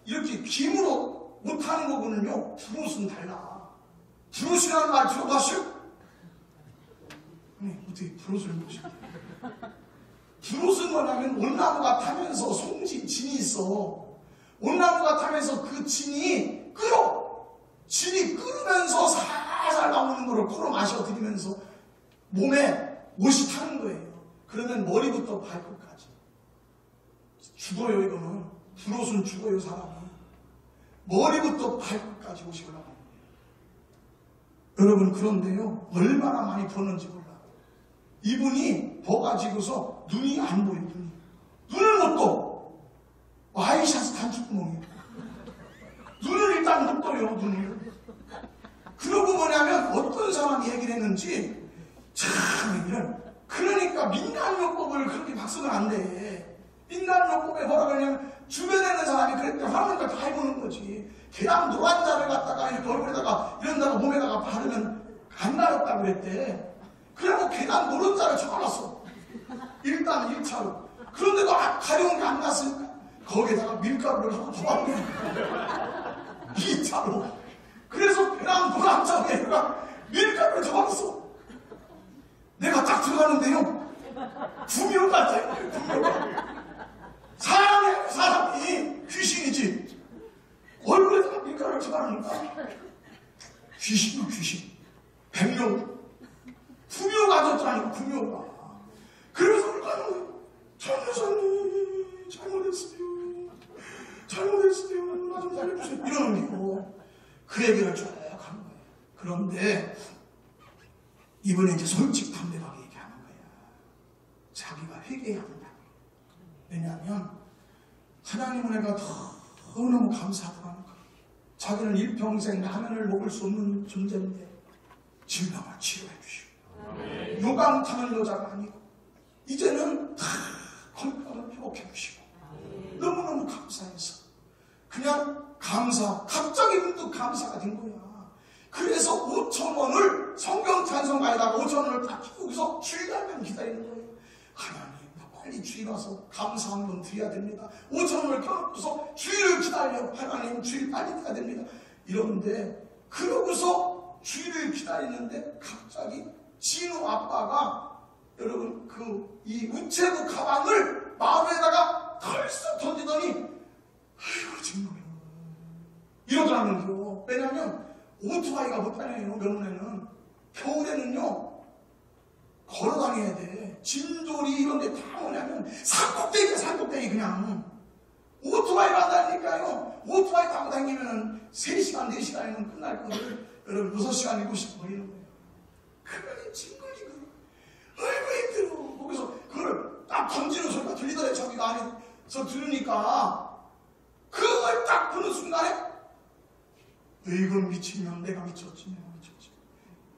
Speaker 1: 이렇게 김으로 못하는 거군요. 브롯은 달라. 브롯이라는 말 들어봤어요? 어떻게 브롯을 모시게? 브롯은 뭐냐면 온나무가 타면서 진이 있어. 온나무가 타면서 그 진이 진이 끓으면서 살살 나오는 거를 코로 마셔들이면서 몸에 옷이 타는 거예요. 그러면 머리부터 발끝까지 죽어요. 이거는 브롯은 죽어요. 사람은 머리부터 발끝까지 옷이 올라가는 거예요. 여러분 그런데요 얼마나 많이 버는지 몰라. 이분이 버가지고서 눈이 안 보여. 눈을 못 떠. 와이셔츠 단추구멍이에요. 눈을 일단 못 떠요. 눈을. 그러고 뭐냐면 어떤 사람이 얘기를 했는지 그러니까 민간요법을 그렇게 막 쓰면 안 돼. 민간요법에 뭐라 그러냐면 주변에 있는 사람이 그랬대. 하는 걸 다 해보는 거지. 계란 노란자를 갖다가 이렇게 얼굴에다가 이런다가 몸에다가 바르면 안 가렵다고 그랬대. 그래갖고 계단 노른자를 쳐발랐어. 일단 1차로. 그런데도 가려운 게 안 났으니까 거기에다가 밀가루를 하고 더 바르고 2차로. 그래서 계란 노란자에다가 밀가루를 더 발랐어. 내가 딱 들어가는데요 구미호가 있어요. 구미호가. 사람이 귀신이지. 얼굴에다가 밀가루를 더 바르니까 귀신. 백룡. 구미호가 아니었더라니까. 구미호가. 그래서 가는 거예요. 전도사님 잘못했어요. 나 좀 살려주세요. 이러는 거고 그 얘기를 쭉 하는 거예요. 그런데 이번에 이제 솔직담대하게 얘기하는 거야. 자기가 회개해야 한다. 왜냐하면 하나님 은혜가 너무너무 감사하다는 거야. 자기는 일평생 라면을 먹을 수 없는 존재인데 질병을 치료해 주시고 요강 타는 여자가 아니고 이제는 다 건강을 회복해 주시고 너무너무 감사해서 그냥 갑자기 문득 감사가 된 거야. 그래서 5,000원을 성경 찬송가에다가 5,000원을 딱 여기서 주일날만 기다리는 거예요. 하나님 빨리 주일 와서 감사 한번 드려야 됩니다. 5,000원을 켜놓고서 주일을 기다려. 하나님 주일 빨리 가야 됩니다. 이러는데 그러고서 주일을 기다리는데 갑자기 진우 아빠가 여러분 이 우체국 가방을 마루에다가 털썩 던지더니 아이고 정말 이러더라는데요. 왜냐하면 오토바이가 못 다녀요. 명문에는 겨울에는요 걸어 다녀야 돼. 진돌이 이런 데 다 뭐냐면 산꼭대기야 산꼭대기. 그냥 오토바이가 안 다니니까요. 오토바이 타고 다니면은 3시간 4시간이면 끝날 거를 여러분 6시간 7시간 걸리는 거예요. 그러니 징글징글 아이고 힘들어. 거기서 그걸 딱 던지는 소리가 들리더래. 저기가 안에서 들으니까 그걸 딱 보는 순간에 이건 미치면 내가 미쳤지. 내가 미쳤지.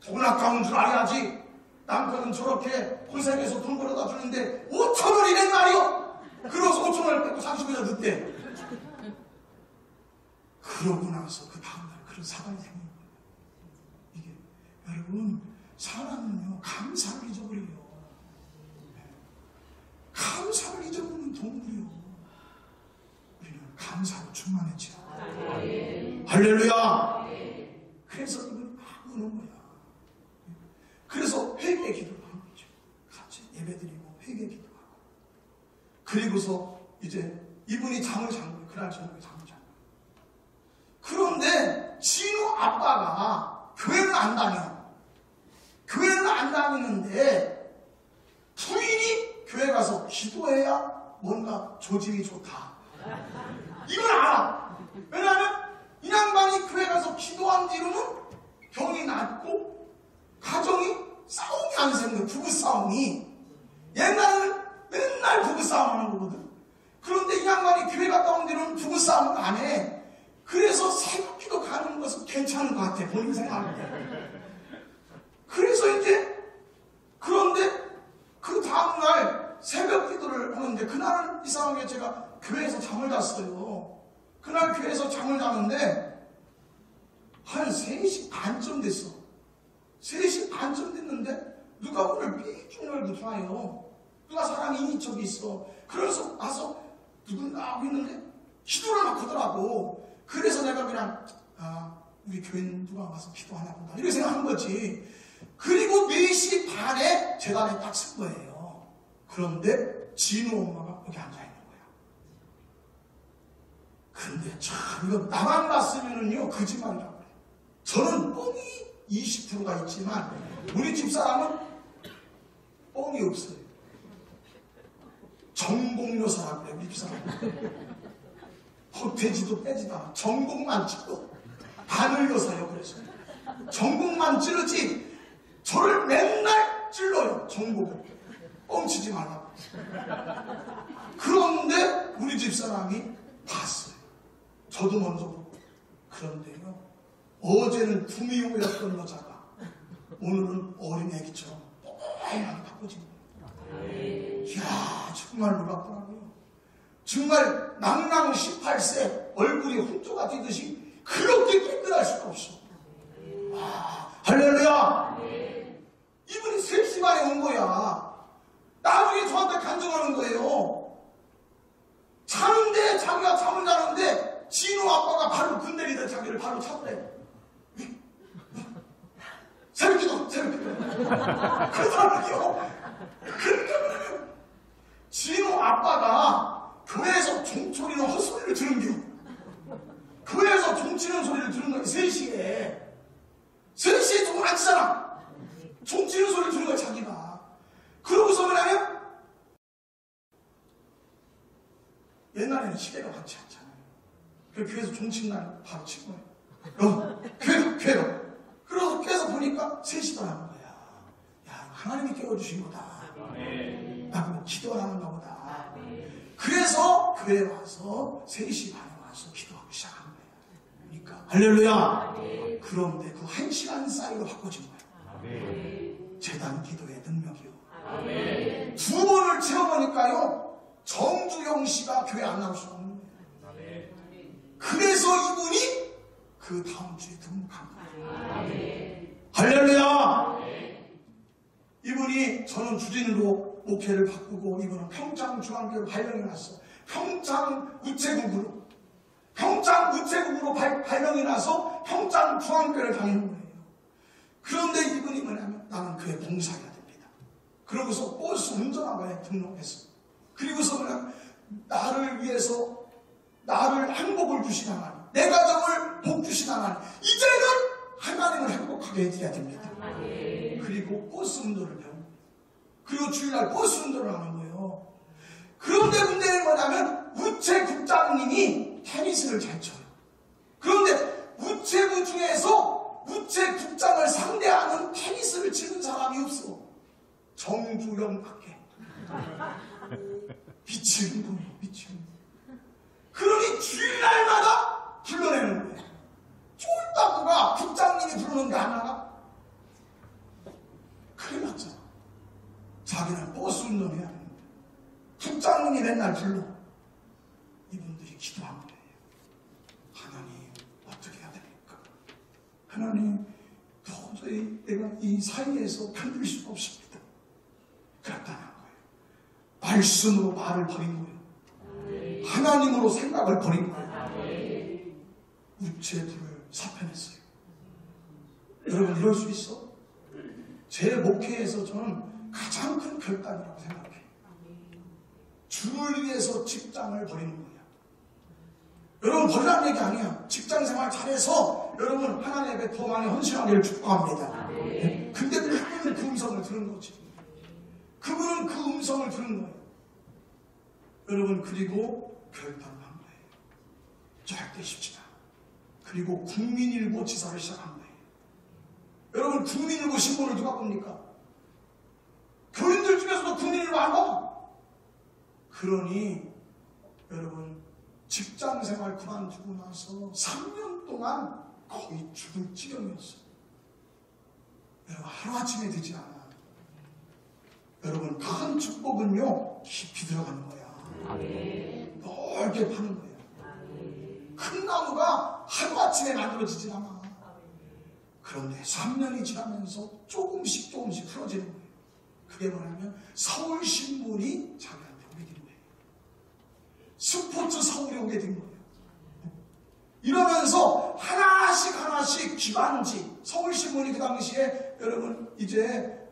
Speaker 1: 돈 아까운 줄 알아야지. 남편은 저렇게 고생해서 돈 벌어다 주는데 5,000원이란 말이요. 그러고서 5,000원을 뺏고 30분이나 늦대. 그러고 나서 그 다음날 그런 사단이 생긴 거예요. 이게 여러분 사람은요 감사를 잊어버려요. 감사를 잊어버리는 동물이요. 우리는 감사로 충만해지라. 할렐루야. 그래서 이걸 막 우는 거야. 그래서 회개 기도를 하는 거죠. 같이 예배드리고 회개 기도하고. 그리고서 이제 이분이 잠을 잔 거예요. 그날 저녁에 잠을 잔 거예요. 그런데 진우 아빠가 교회를 안 다녀. 교회를 안 다니는데 부인이 교회 가서 기도해야 뭔가 조짐이 좋다. 이걸 알아. 왜냐하면 이 양반이 교회 가서 기도한 뒤로는 병이 낫고 가정이 싸움이 안 생겨. 부부싸움이. 옛날에는 맨날 부부싸움 하는 거거든. 그런데 이 양반이 교회 갔다 온 뒤로는 부부싸움을 안 해. 그래서 새벽기도 가는 것은 괜찮은 것 같아. 본인 생각할 때. 그래서 이제 그런데 그 다음날 새벽기도를 하는데 그날은 이상하게 제가 교회에서 잠을 잤어요. 그날 교회에서 잠을 자는데 한 3시 반쯤 됐어. 3시 반쯤 됐는데 누가 오늘 삐쭉 열고 들어와요. 누가 사람이 인위척이 있어. 그래서 와서 누군가 하고 있는데 기도를 막 하더라고. 그래서 내가 그냥 우리 교인 누가 와서 기도하나 보다 이렇게 생각한 거지. 그리고 4시 반에 재단에 딱 쓴 거예요. 그런데 진우 엄마가 거기 앉아있는 거야. 근데 참 이거 나만 봤으면은요 거짓말이라고 그래요. 저는 뻥이 20%가 있지만 우리 집사람은 뻥이 없어요. 전공요사라고 그래요. 우리 집사람 헛돼지도 빼지도 않아. 전공만 찌고 바늘요사요. 그래서 전공만 찌르지 저를 맨날 찔러요. 전공을 뻥치지 말라고. 그런데 우리 집사람이 봤어요. 저도 먼저 보고. 그런데요 어제는 구미호였던 여자가 오늘은 어린 애기처럼 뽀얀하게 바꿔진 거예요. 이야 정말 놀랍더라고요. 정말 낭낭 18세 얼굴이 훈조가 뛰듯이 그렇게 깨끗할 수가 없어. 할렐루야. 이분이 3시 반에 온 거야. 나중에 저한테 간증하는 거예요. 자는데 자기가 잠을 자는데 진우 아빠가 바로 군대리던 자기를 바로 찾으래. 새벽기도 그러더라고요. 그러니까 진우 아빠가 교회에서 종소리는 헛소리를 들은겨. 교회에서 종치는 소리를 들은 거야. 3시에 종을 안 치잖아. 종치는 소리를 들은 거야 자기가. 그러고서 뭐냐면 옛날에는 시계가 많지 않잖아요. 그래서 교회에서 종치는 날 바로 친 거예요. 교회가 그래서 깨서 보니까 3시가 나는 거야. 야 하나님이 깨워주신 거다. 나도 뭐 기도를 하는가 보다. 그래서 교회에 와서 3시 반에 와서 기도하기 시작한 거예요. 그러니까 할렐루야. 그런데 그 1시간 사이로 바꿔진 거예요. 재단 기도의 능력이요. 2번을 채워보니까요 정주영 씨가 교회 안 나올 수가 없는 거예요. 그래서 이분이 그 다음 주에 등록한 거예요. 할렐루야. 이분이 저는 주진으로 목회를 바꾸고 이분은 평창중앙교회로 발령이 났어. 평창 우체국으로 발령이 나서 평창중앙교회를 다니는 거예요. 그런데 이분이 뭐냐면 나는 교회 봉사해야 됩니다. 그러고서 버스 운전학원에 등록했어. 그리고서 그냥 나를 위해서 나를 행복을 주신 하나님, 내 가정을 복 주신 하나님, 이제는 하나님을 행복하게 해드려야 됩니다. 그리고 버스 운전을 배운 거예요. 그리고 주일날 버스 운전을 하는 거예요. 그런데 문제는 뭐냐면 우체국장님이 테니스를 잘 쳐요. 그런데 우체국 중에서 우체국장을 상대하는 테니스를 치는 사람이 없어. 정주영밖에. 미치는 거예요. 미치는 거예요. 그러니 주일날마다 불러내는 거예요. 쫄따구가 국장님이 부르는데 안 나가? 큰일 났잖아. 자기는 버스 운전해야 되는데 국장님이 맨날 불러. 이분들이 기도한 거예요. 하나님 어떻게 해야 됩니까? 하나님 도저히 내가 이 사이에서 견딜 수가 없습니다. 그랬다는 거예요. 말씀으로 말을 버린 거예요. 하나님으로 생각을 버린 거예요. 우체부를 사표냈어요. 여러분 이럴 수 있어? 제 목회에서 저는 가장 큰 결단이라고 생각해요. 주를 위해서 직장을 버리는 거예요. 여러분 버리라는 얘기 아니야. 직장생활 잘해서 여러분 하나님 앞에 더 많이 헌신하기를 축복합니다. 근데 그분은 그 음성을 들은 거지. 그분은 그 음성을 들은 거예요. 여러분 그리고 결단한 거예요. 절대 쉽지 않아. 그리고 국민일보 지사를 시작한 거예요. 여러분 국민일보 신문을 누가 봅니까? 교인들 중에서도 국민일보 안 봐. 그러니 여러분 직장생활 그만두고 나서 3년 동안 거의 죽을 지경이었어요. 여러분 하루아침에 되지 않아. 여러분 큰 축복은요 깊이 들어가는 거야. 넓게 파는 거예요. 큰 나무가 하루아침에 만들어지진 않아. 그런데 3년이 지나면서 조금씩 풀어지는 거예요. 그게 뭐냐면 서울신문이 자기한테 오게 된 거예요. 스포츠 서울이 오게 된 거예요. 이러면서 하나씩 기관지, 서울신문이 그 당시에 여러분 이제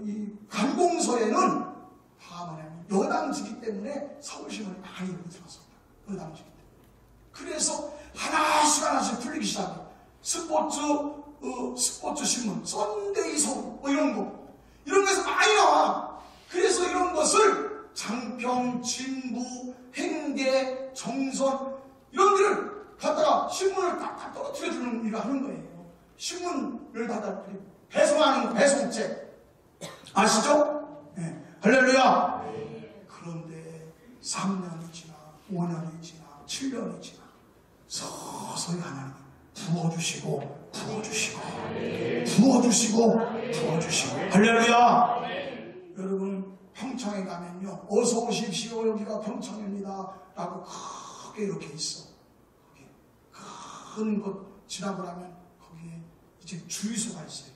Speaker 1: 이 관공서에는 다 뭐냐면 여당지기 때문에 서울신문이 많이 들어갔습니다. 여당지기 때문에. 그래서 하나씩 풀리기 시작해요. 스포츠 신문, 썬데이 서울, 뭐 이런 거에서 많이 나와. 그래서 이런 것을 장평, 진부, 행계, 정선, 이런 데를 갖다가 신문을 딱 떨어뜨려주는 일을 하는 거예요. 신문을 갖다 배송하는 배송책. 아시죠? 네. 할렐루야! 그런데 3년이 지나, 5년이 지나, 7년이 지나, 서서히 하나님이 부어주시고 할렐루야. 여러분 평창에 가면요 어서 오십시오 여기가 평창입니다 라고 크게 이렇게 있어. 큰 곳 지나고 나면 거기에 이제 주유소가 있어요.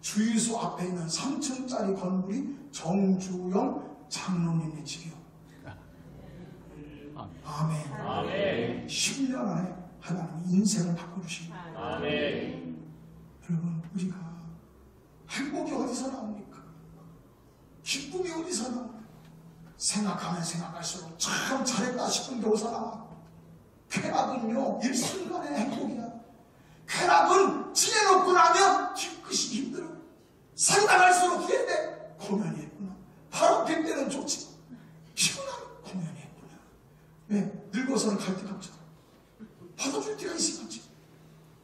Speaker 1: 주유소 앞에 있는 3층짜리 건물이 정주영 장로님의 집이요. 아멘. 10년 안에 하나님이 인생을 바꿔주십니다. 여러분 우리가 행복이 어디서 나옵니까? 기쁨이 어디서 나옵니까? 생각하면 생각할수록 참 잘했다 싶은 게 어디서 나와? 쾌락은요 일순간의 행복이야. 쾌락은 지내놓고 나면 뒤끝이 힘들어. 상당할수록 후회돼. 공연이 했구나. 바로 빈 때는 좋지. 피곤하면 공연이 했구나. 왜? 늙어서는 갈 데가 없잖아. 받아줄 때가 있어야지.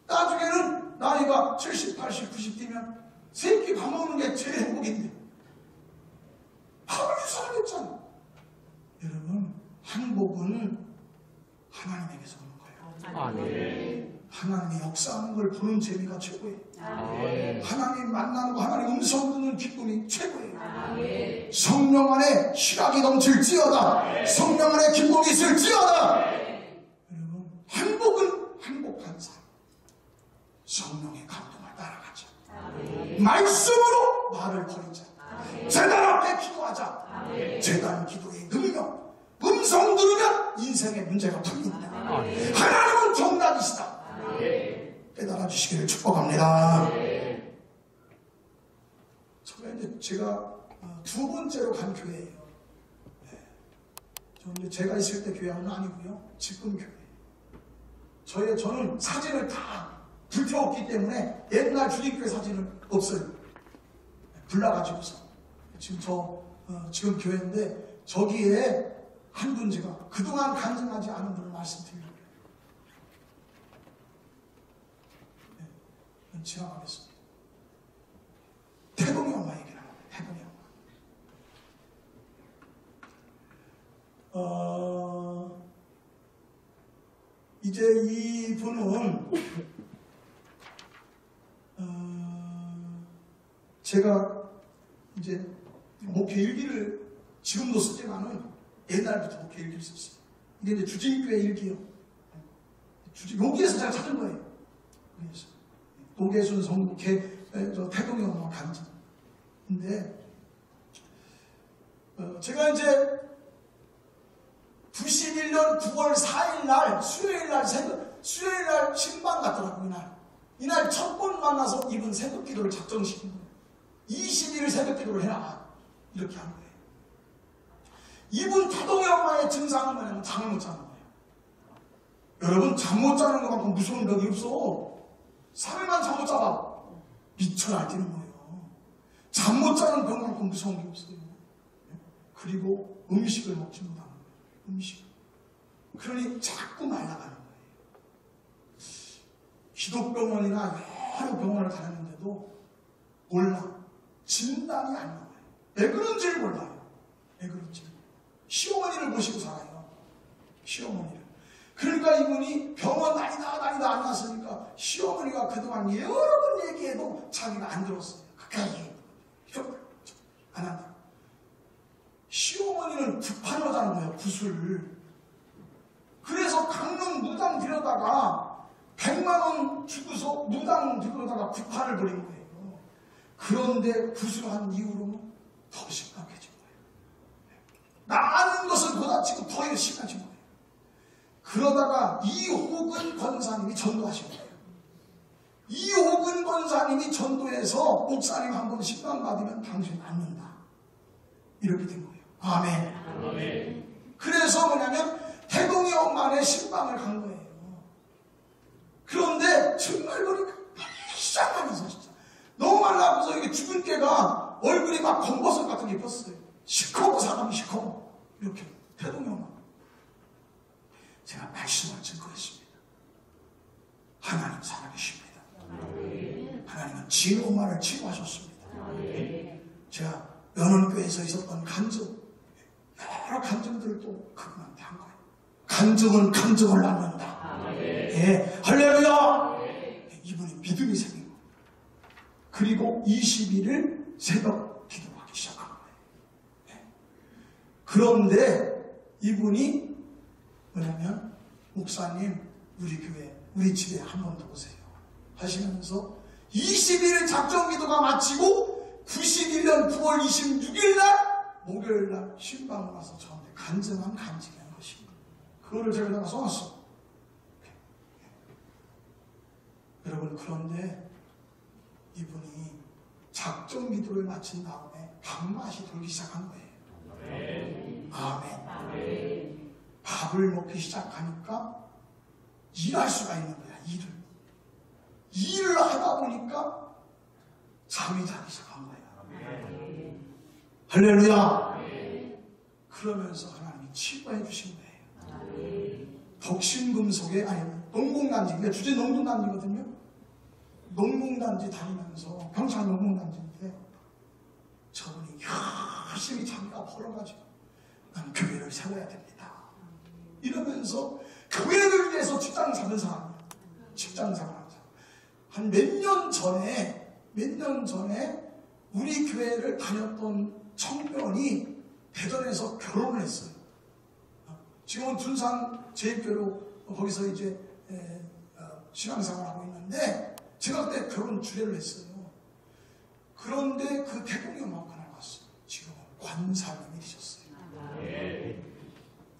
Speaker 1: 나중에는 나이가 70, 80, 90 되면 세 끼 밥 먹는 게 제일 행복인데 밥을 줄 사람이 없잖아. 여러분 행복은 하나님에게서 오는 거예요. 아멘. 하나님의 역사하는 걸 보는 재미가 최고예요. 아멘. 하나님 만나는 거, 하나님 음성 듣는 기쁨이 최고예요. 아멘. 성령 안에 희락이 넘칠지어다. 아멘. 성령 안에 기쁨이 있을지어다. 아멘. 여러분 행복은 행복한 삶. 성령의 감동을 따라가자. 아멘. 말씀으로 말을 버리자. 아멘. 제단 앞에 기도하자. 아멘. 제단 기도의 능력. 음성 들으면 인생의 문제가 풀린다. 아멘. 하나님은 정답이시다. 아멘. 깨달아 주시기를 축복합니다. 아멘. 저의 제가 두 번째로 간 교회예요. 제가 있을 때 교회는 아니고요. 지금 교회. 저는 사진을 다 불태웠기 때문에 옛날 주립교회 사진은 없어요. 불나가지고서. 지금 교회인데 저기에 한 분 제가 그동안 간증하지 않은 분을 말씀드리려고요. 지나가겠습니다. 태동이 엄마 얘기를 합니다. 태동이 엄마. 이제 이 분은 제가 이제 목회 일기를 지금도 쓰지만은 옛날부터 목회 일기를 썼어요. 이게 이제 주진교회 일기요. 여기에서 제가 찾은 거예요. 여기에서. 노계순 성목회 태동이 엄마 간증. 근데 제가 이제 91년 9월 4일 날 수요일 날 신방 갔더라고요. 이날 첫 번 만나서 이분 새벽 기도를 작정시킨 거예요. 20일 새벽 기도를 해라. 이렇게 한 거예요. 이분 태동이 엄마의 증상은 뭐냐면 잠을 못 자는 거예요. 여러분, 잠 못 자는 것만큼 무서운 벽이 없어. 3일만 잠 못 자봐. 미쳐 날뛰는 거예요. 잠 못 자는 병만큼 무서운 게 없어요. 그리고 음식을 먹지 못하는 거예요. 음식. 그러니 자꾸 말라가는 거예요. 기독병원이나 여러 병원을 다녔는데도 몰라. 진단이 안 나와요. 왜 그런지를 몰라요. 왜 그런지. 시어머니를 모시고 살아요. 시어머니를. 그러니까 이분이 병원 다니다 안 났으니까 시어머니가 그동안 여러 번 얘기해도 자기가 안 들었어요. 그까지 안 한다. 시어머니는 구판 여자는 거예요. 구슬을. 그래서 강릉 무당 들여다가 100만원 주고서 무당 들여다가 구판을 벌인 거예요. 그런데 구슬한 이후로는 더 심각해진 거예요. 많은 것을 보다치고 더 심각해진 거예요. 그러다가 이호근 권사님이 전도하신 거예요. 이호근 권사님이 전도해서 목사님 한 번 신방 받으면 당신 낫는다. 이렇게 된 거예요. 아멘. 아멘. 그래서 뭐냐면 태동이 엄마네 신방을 간 거예요. 그런데 정말 보니까 시작하면서 진짜 너무 말라서 이게 죽은 개가 얼굴이 막 검버섯 같은 게 입었어요. 시커고 사람이 시커고 이렇게 태동이 엄마. 제가 말씀을 증거했습니다. 하나님 살아계십니다. 하나님은 진호 엄마를 치료하셨습니다. 제가 연원교회에서 있었던 간증, 여러 간증들도 그분한테 한 거예요. 간증은 간증을 낳는다. 예, 할렐루야. 이분이 믿음이 생긴 거예요. 그리고 21일 새벽 기도하기 시작한 거예요. 예. 그런데 이분이 뭐냐면 목사님 우리 교회 우리 집에 한 번 더 오세요 하시면서 21일 작정기도가 마치고 91년 9월 26일 날 목요일 날 신방을 와서 저한테 간증한 간증한 것입니다. 그거를 제가 써놨어. 여러분, 그런데 이분이 작정기도를 마친 다음에 밥맛이 돌기 시작한 거예요. 아멘. 밥을 먹기 시작하니까 일할 수가 있는 거야. 일을 하다 보니까 잠이 자기 시작한 거야. 할렐루야. 그러면서 하나님이 치료해 주신 거예요. 덕신금속에 농공단지, 그러니까 주제 농공단지거든요. 농공단지 다니면서 평창 농공단지인데 저분이 열심히 자기가 벌어가지고 난 교회를 세워야 됩니다. 이러면서 교회를 위해서 직장 잡은 사람이에요. 직장 잡은 사람. 한 몇 년 전에 우리 교회를 다녔던 청년이 대전에서 결혼을 했어요. 지금은 둔산 제일교회로 거기서 이제 신앙생활을 하고 있는데 제가 그때 결혼 주례를 했어요. 그런데 그 태동이 엄마가 나왔어요. 지금은 권사님이 되셨어요.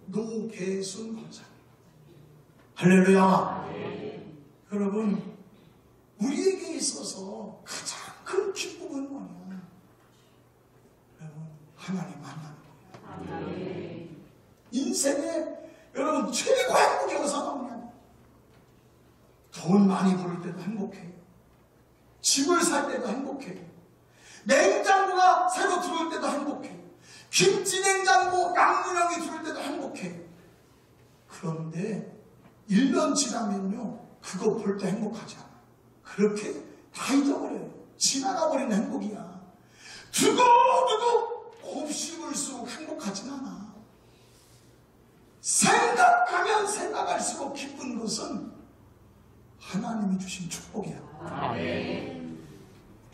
Speaker 1: 노계순 권사님. 할렐루야. 여러분, 우리에게 있어서 가장 큰 기쁨은 뭐냐? 최고 행복이 어디서 나오냐. 돈 많이 벌을 때도 행복해요. 집을 살 때도 행복해요. 냉장고가 새로 들어올 때도 행복해요. 김치 냉장고 양념형이 들어올 때도 행복해요. 그런데 1년 지나면요, 그거 볼 때 행복하지 않아. 그렇게 다 잊어버려요. 지나가버리는 행복이야. 두고두고 곱씹을수록 행복하진 않아. 생각하면 생각할수록 기쁜 것은 하나님이 주신 축복이야.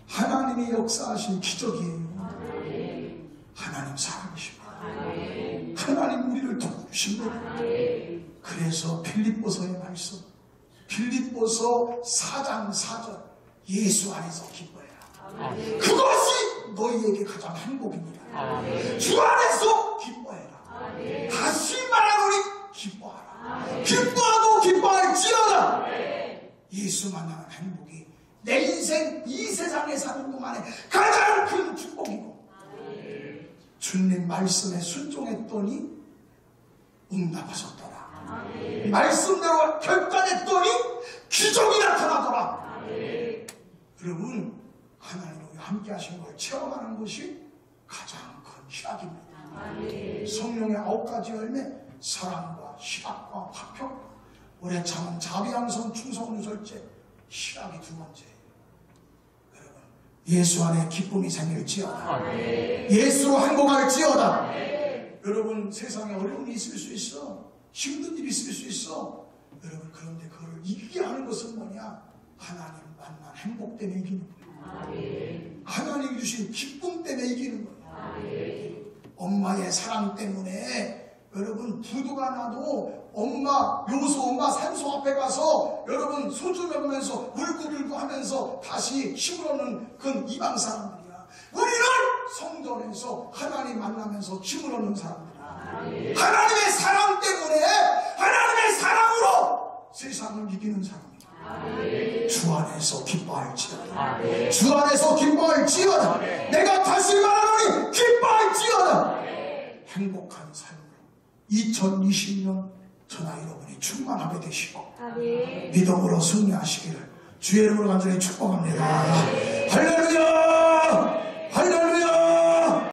Speaker 1: 하나님이 역사하신 기적이에요. 하나님 사랑이시고 하나님 우리를 도와주신 거예요. 그래서 빌립보서의 말씀, 빌립보서 4장 4절, 예수 안에서 기뻐해라. 그것이 너희에게 가장 행복입니다. 주 안에서 기뻐해라. 다시 말하노니 기뻐하라. 기뻐하고 기뻐할지어다. 예수 만나는 행복이 내 인생 이 세상에 사는 동안에 가장 큰 축복이고, 주님 말씀에 순종했더니 응답하셨더라. 말씀대로 결단했더니 기적이 나타나더라. 여러분, 하나님 우리와 함께 하신 걸 체험하는 것이 가장 큰 희락입니다. 성령의 9가지 열매, 사랑과 희락과 화평, 오래 참은 자비양선 충성은 절제, 희락이 2번째예요. 여러분, 예수 안에 기쁨이 생길지어다. 예수로 행복할지어다. 여러분, 세상에 어려움이 있을 수 있어. 힘든 일이 있을 수 있어. 여러분, 그런데 그걸 이기게 하는 것은 뭐냐? 하나님 만난 행복 때문에 이기는 거예요. 하나님이 주신 기쁨 때문에 이기는 거예요. 엄마의 사랑 때문에 여러분, 부도가 나도 엄마 요소, 엄마 산소 앞에 가서 여러분 소주 먹으면서 울고불고 하면서 다시 힘을 얻는 그런 이방 사람들이야. 우리는 성전에서 하나님 만나면서 힘을 얻는 사람들이야. 하나님의 사랑 때문에, 하나님의 사랑으로 세상을 이기는 사람이야. 주 안에서 기뻐할지어다. 주 안에서 기뻐할지어다. 내가 다시 말하노니 기뻐할지어다. 행복한 삶으로 2020년 저나 여러분이 충만하게 되시고 믿음으로 승리하시기를 주의 이름으로 간절히 축복합니다. 할렐루야.